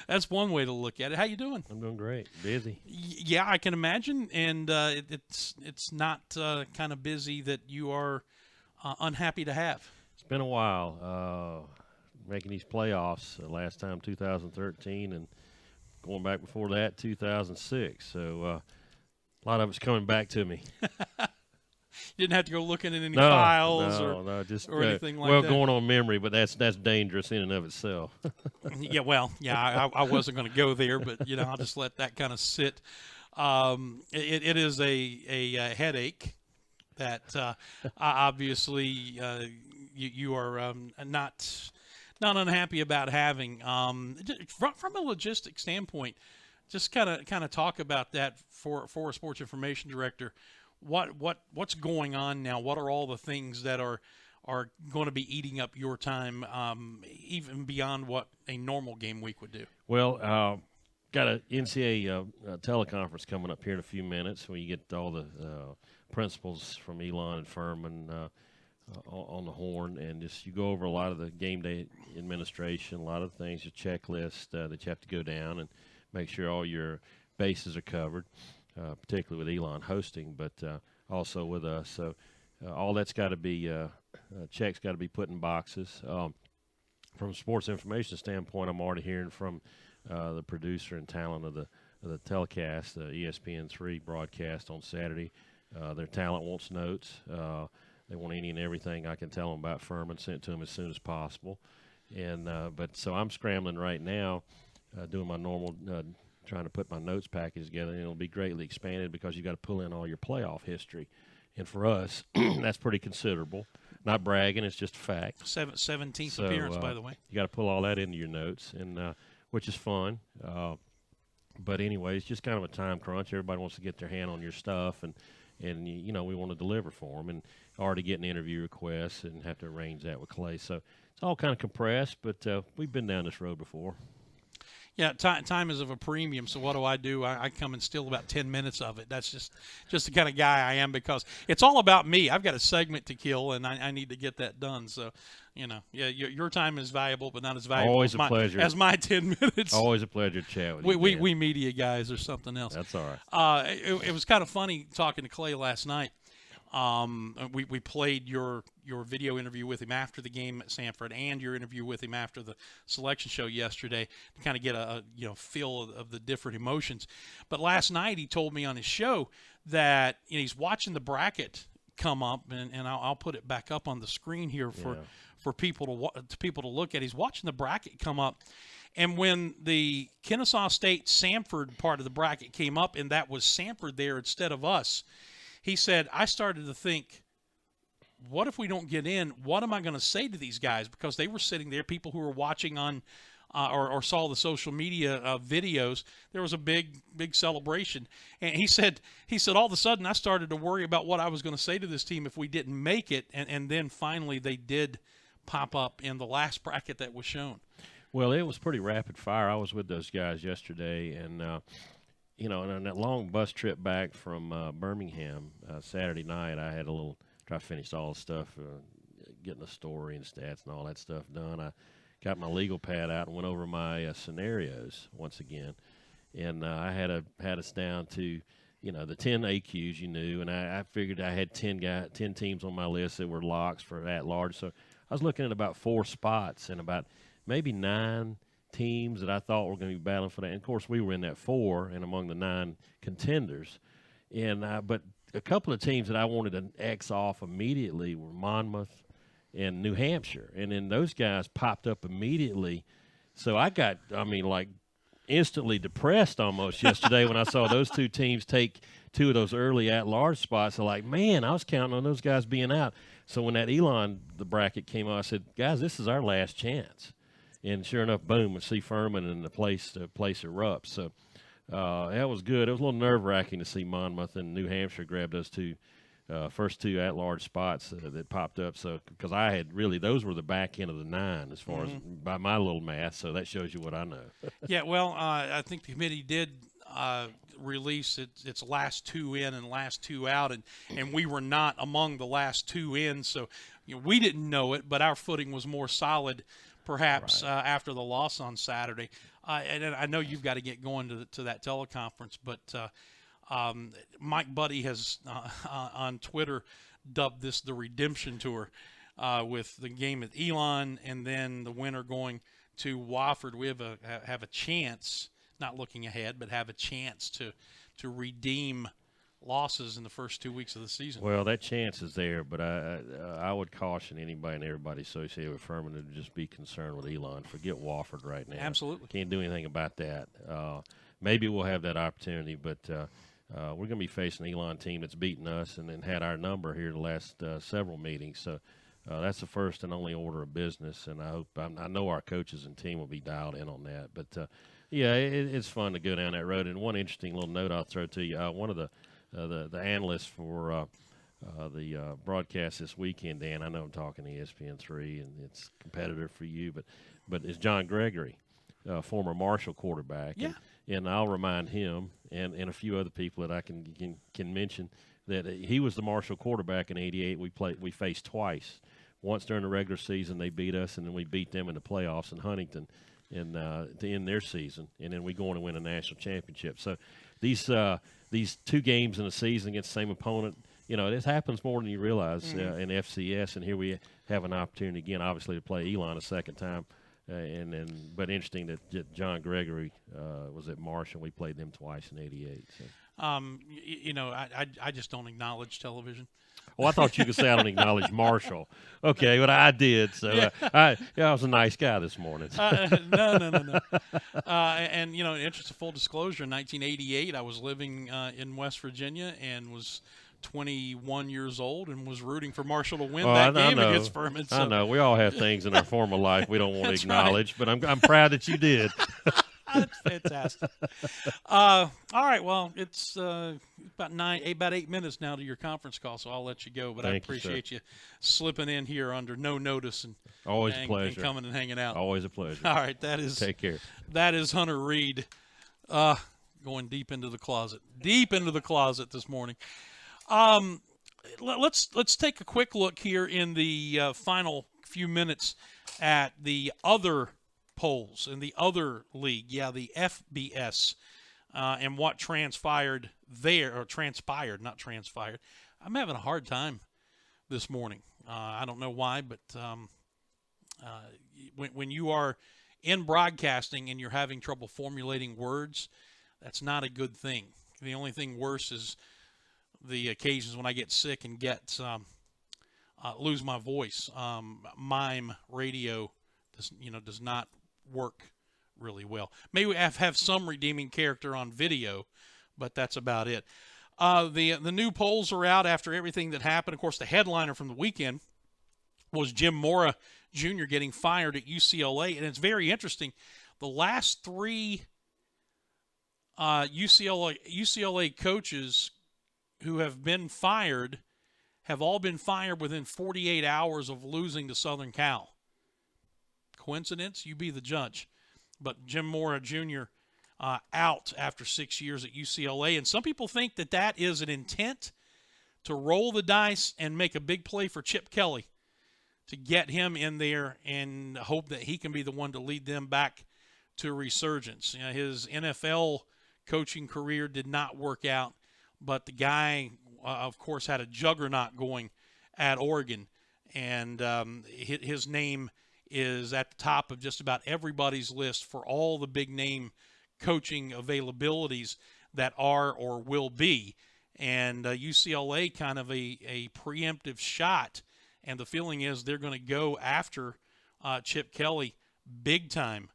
That's one way to look at it. How you doing? I'm doing great. Busy. Yeah, I can imagine. And it's not kind of busy that you are unhappy to have. It's been a while. Making these playoffs. Last time 2013, and going back before that 2006. So a lot of it's coming back to me. You didn't have to go looking in any files or just anything like that. that. Going on memory, but that's dangerous in and of itself. I wasn't going to go there, but I'll just let that kind of sit. It is a headache that obviously you are not unhappy about having. From a logistics standpoint, just kind of talk about that for a sports information director. What's going on now? What are all the things that are going to be eating up your time, even beyond what a normal game week would do? Well, got an NCAA teleconference coming up here in a few minutes where you get all the principals from Elon and Furman on the horn, and just you go over a lot of the game day administration, a lot of things, your checklist that you have to go down and make sure all your bases are covered. Particularly with Elon hosting, but also with us. So all that's got to be checks got to be put in boxes. From a sports information standpoint, I'm already hearing from the producer and talent of the telecast, the ESPN3 broadcast on Saturday. Their talent wants notes. They want any and everything I can tell them about Furman, sent to them as soon as possible. And but so I'm scrambling right now, doing my normal. Trying to put my notes package together, and it'll be greatly expanded because you got to pull in all your playoff history. And for us, that's pretty considerable. Not bragging, it's just a fact. 17th appearance, by the way. You got to pull all that into your notes, and which is fun. But anyway, it's just kind of a time crunch. Everybody wants to get their hand on your stuff, and we want to deliver for them. And already getting interview requests and have to arrange that with Clay. So it's all kind of compressed, but we've been down this road before. Yeah, time is of a premium, so what do? I come and steal about 10 minutes of it. That's just the kind of guy I am, because it's all about me. I've got a segment to kill, and I need to get that done. So, your time is valuable, but not as valuable Always a pleasure. as my 10 minutes. Always a pleasure to chat with you. We media guys or something else. That's all right. It was kind of funny talking to Clay last night. We played your video interview with him after the game at Samford and your interview with him after the selection show yesterday to kind of get a feel of the different emotions. But last night he told me on his show that he's watching the bracket come up, and I'll put it back up on the screen here for people to look at. He's watching the bracket come up. And when the Kennesaw State Samford part of the bracket came up, and that was Samford there instead of us, he said, I started to think, what if we don't get in? What am I going to say to these guys? Because they were sitting there, people who were watching on or saw the social media videos. There was a big celebration. And he said all of a sudden I started to worry about what I was going to say to this team if we didn't make it. And then finally they did pop up in the last bracket that was shown. Well, it was pretty rapid fire. I was with those guys yesterday, and and on that long bus trip back from Birmingham Saturday night, I had try to finish all the stuff, getting the story and stats and all that stuff done. I got my legal pad out and went over my scenarios once again, and I had us down to the 10 AQs and I figured I had 10 teams on my list that were locks for at large. So I was looking at about 4 spots and about maybe 9 teams that I thought were going to be battling for that. And of course, we were in that 4 and among the 9 contenders. And but a couple of teams that I wanted to X off immediately were Monmouth and New Hampshire. And then those guys popped up immediately. So I got, instantly depressed almost yesterday when I saw those 2 teams take 2 of those early at-large spots. I'm man, I was counting on those guys being out. So when that the bracket came out, I said, guys, this is our last chance. And sure enough, boom, we see Furman and the place erupts. So that was good. It was a little nerve-wracking to see Monmouth and New Hampshire grab those first 2 at-large spots that popped up. So because I had those were the back end of the 9 as far as by my little math. So that shows you what I know. Yeah, well, I think the committee did release its last 2 in and last 2 out, and we were not among the last 2 in. So we didn't know it, but our footing was more solid perhaps after the loss on Saturday. And I know you've got to get going to that teleconference, but Mike Buddy has on Twitter dubbed this the redemption tour. with the game at Elon and then the winner going to Wofford. We have a chance, not looking ahead, but have a chance to redeem losses in the first 2 weeks of the season. Well, that chance is there, but I would caution anybody and everybody associated with Furman to just be concerned with Elon. Forget Wofford right now. Absolutely. Can't do anything about that. Maybe we'll have that opportunity, but we're going to be facing an Elon team that's beaten us and had our number here the last several meetings. So that's the first and only order of business, and I know our coaches and team will be dialed in on that. But, yeah, it's fun to go down that road. And one interesting little note I'll throw to you, one of the analysts for the broadcast this weekend, Dan, I know I'm talking to ESPN3, and it's a competitor for you, but it's John Gregory, former Marshall quarterback. Yeah. And I'll remind him and a few other people that I can mention that he was the Marshall quarterback in '88. We faced twice. Once during the regular season they beat us, and then we beat them in the playoffs in Huntington to end their season, and then we go on and win a national championship. So these 2 games in a season against the same opponent, this happens more than you realize in FCS, and here we have an opportunity again, obviously, to play Elon a second time. But interesting that John Gregory was at Marshall. We played them twice in '88. So. I just don't acknowledge television. Oh, I thought you could say I don't acknowledge Marshall. Okay, but I did. So I was a nice guy this morning. No. And, in interest of full disclosure, in 1988, I was living in West Virginia and was 21 years old and was rooting for Marshall to win that game against Furman. So. I know. We all have things in our former life we don't want to acknowledge, right. But I'm proud that you did. That's fantastic. All right, well, it's about 8 minutes now to your conference call, so I'll let you go. But I appreciate you slipping in here under no notice and always a pleasure. And coming and hanging out. Always a pleasure. All right, take care. That is Hunter Reed, going deep into the closet this morning. Let's take a quick look here in the final few minutes at the other polls in the other league, the FBS, and what transpired there, or transpired, not transpired. I'm having a hard time this morning. I don't know why, but when you are in broadcasting and you're having trouble formulating words, that's not a good thing. The only thing worse is the occasions when I get sick and lose my voice. Mime radio does not work really well. Maybe have some redeeming character on video, but that's about it. The new polls are out after everything that happened. Of course, the headliner from the weekend was Jim Mora Jr. getting fired at UCLA, and it's very interesting. The last 3 UCLA coaches who have been fired have all been fired within 48 hours of losing to Southern Cal. Coincidence? You be the judge. But Jim Mora Jr. Out after 6 years at UCLA. And some people think that is an intent to roll the dice and make a big play for Chip Kelly, to get him in there and hope that he can be the one to lead them back to resurgence. His NFL coaching career did not work out, but the guy, of course, had a juggernaut going at Oregon. And his name is at the top of just about everybody's list for all the big name coaching availabilities that are or will be. And UCLA kind of a preemptive shot. And the feeling is they're going to go after Chip Kelly big time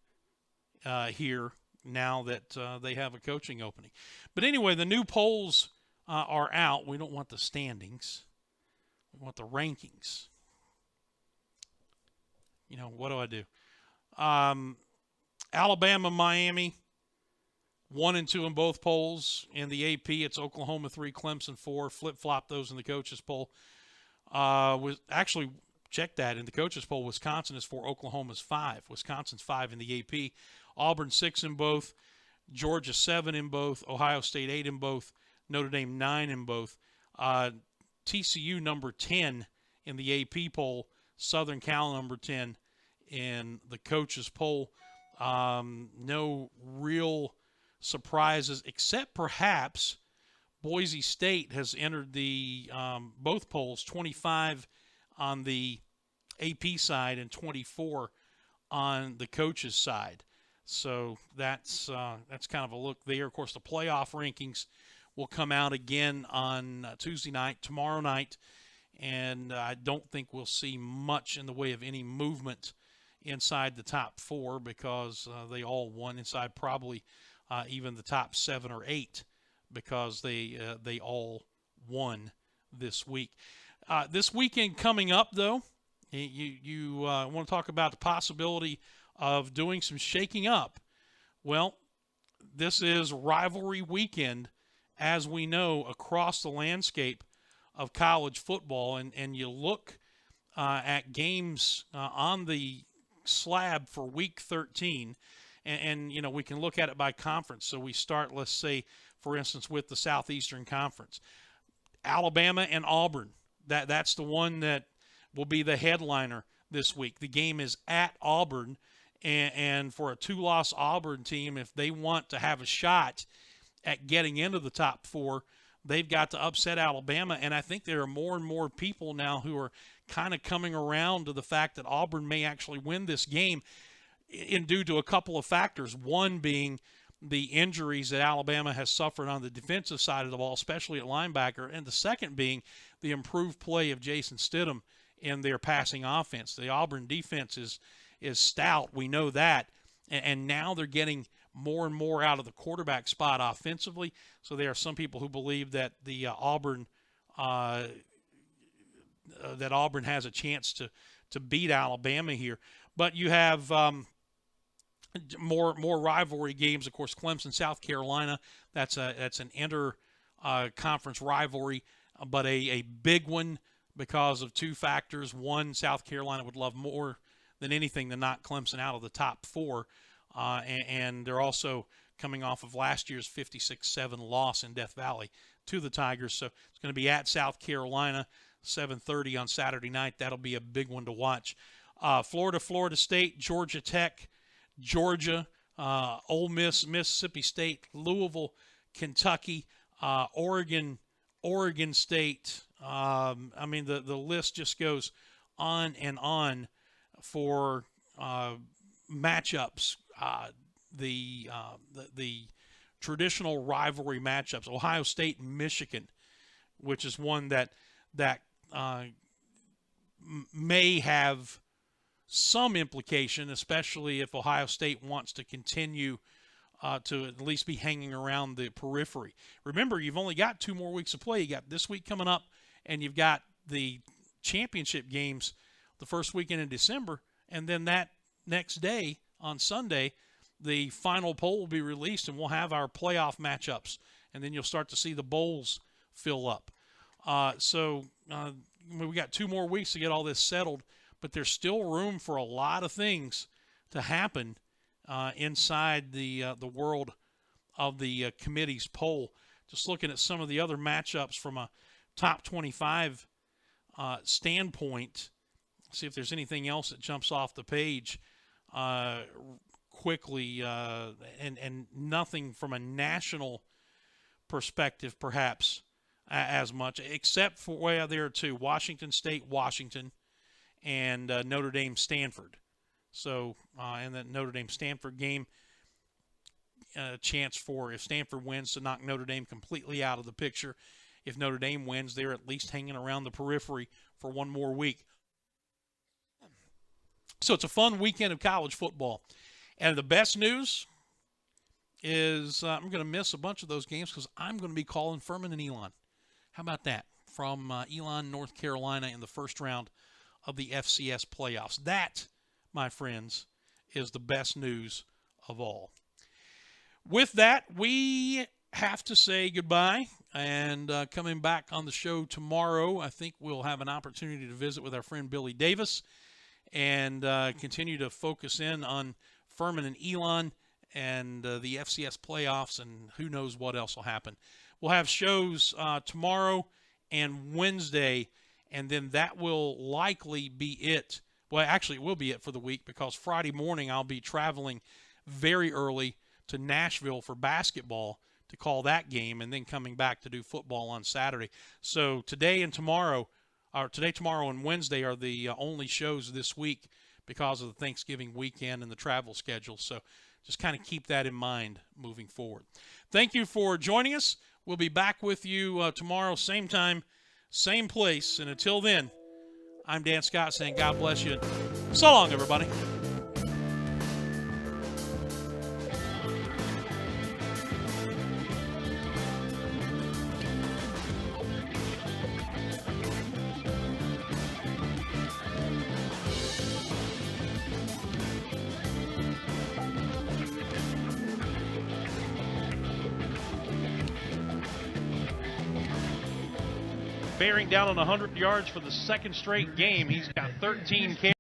here now that they have a coaching opening. But anyway, the new polls are out. We don't want the standings. We want the rankings. What do I do? Alabama, Miami, 1 and 2 in both polls. In the AP, it's Oklahoma 3, Clemson 4. Flip-flop those in the coaches poll. Actually, check that. In the coaches poll, Wisconsin is 4, Oklahoma's 5. Wisconsin's 5 in the AP. Auburn 6 in both. Georgia 7 in both. Ohio State 8 in both. Notre Dame 9 in both. TCU number 10 in the AP poll. Southern Cal number 10 in the coaches poll. No real surprises, except perhaps Boise State has entered the both polls, 25 on the AP side and 24 on the coaches' side. So that's kind of a look there. Of course, the playoff rankings will come out again on Tuesday night, tomorrow night, and I don't think we'll see much in the way of any movement inside the top 4 because they all won, inside probably even the top 7 or 8 because they all won this week. This weekend coming up, though, you want to talk about the possibility of doing some shaking up. Well, this is rivalry weekend, as we know, across the landscape of college football. And you look at games on the slab for Week 13, and you know, we can look at it by conference. So we start, let's say, for instance, with the Southeastern Conference. Alabama and Auburn. That's the one that will be the headliner this week. The game is at Auburn, and for a 2-loss Auburn team, if they want to have a shot at getting into the top 4, they've got to upset Alabama. And I think there are more and more people now who are kind of coming around to the fact that Auburn may actually win this game due to a couple of factors. One being the injuries that Alabama has suffered on the defensive side of the ball, especially at linebacker, and the second being the improved play of Jason Stidham in their passing offense. The Auburn defense is stout. We know that. And now they're getting more and more out of the quarterback spot offensively. So there are some people who believe that the Auburn has a chance to beat Alabama here. But you have more rivalry games. Of course, Clemson, South Carolina. That's an inter-conference rivalry, but a big one because of 2 factors. One, South Carolina would love more than anything to knock Clemson out of the top 4. And they're also coming off of last year's 56-7 loss in Death Valley to the Tigers. So it's going to be at South Carolina, 7:30 on Saturday night. That'll be a big one to watch. Florida, Florida State, Georgia Tech, Georgia, Ole Miss, Mississippi State, Louisville, Kentucky, Oregon State. I mean, the list just goes on and on for matchups. The traditional rivalry matchups, Ohio State and Michigan, which is one that may have some implication, especially if Ohio State wants to continue to at least be hanging around the periphery. Remember, you've only got 2 more weeks of play. You got this week coming up, and you've got the championship games the first weekend in December, and then that next day on Sunday, the final poll will be released, and we'll have our playoff matchups, and then you'll start to see the bowls fill up. So we got 2 more weeks to get all this settled, but there's still room for a lot of things to happen inside the world of the committee's poll. Just looking at some of the other matchups from a top 25 standpoint, see if there's anything else that jumps off the page quickly, and nothing from a national perspective perhaps as much, except for, well, there are 2, Washington State, Washington, and Notre Dame, Stanford. So, and the Notre Dame-Stanford game, chance for, if Stanford wins, to knock Notre Dame completely out of the picture. If Notre Dame wins, they're at least hanging around the periphery for 1 more week. So it's a fun weekend of college football. And the best news is I'm going to miss a bunch of those games because I'm going to be calling Furman and Elon. How about that? From Elon, North Carolina in the first round of the FCS playoffs. That, my friends, is the best news of all. With that, we have to say goodbye. And coming back on the show tomorrow, I think we'll have an opportunity to visit with our friend Billy Davis and continue to focus in on Furman and Elon and the FCS playoffs, and who knows what else will happen. We'll have shows tomorrow and Wednesday, and then that will likely be it. Well, actually, it will be it for the week because Friday morning I'll be traveling very early to Nashville for basketball to call that game, and then coming back to do football on Saturday. So today and tomorrow today, tomorrow, and Wednesday are the only shows this week because of the Thanksgiving weekend and the travel schedule. So just kind of keep that in mind moving forward. Thank you for joining us. We'll be back with you tomorrow, same time, same place. And until then, I'm Dan Scott saying God bless you. So long, everybody. Bearing down on 100 yards for the second straight game. He's got 13 carries.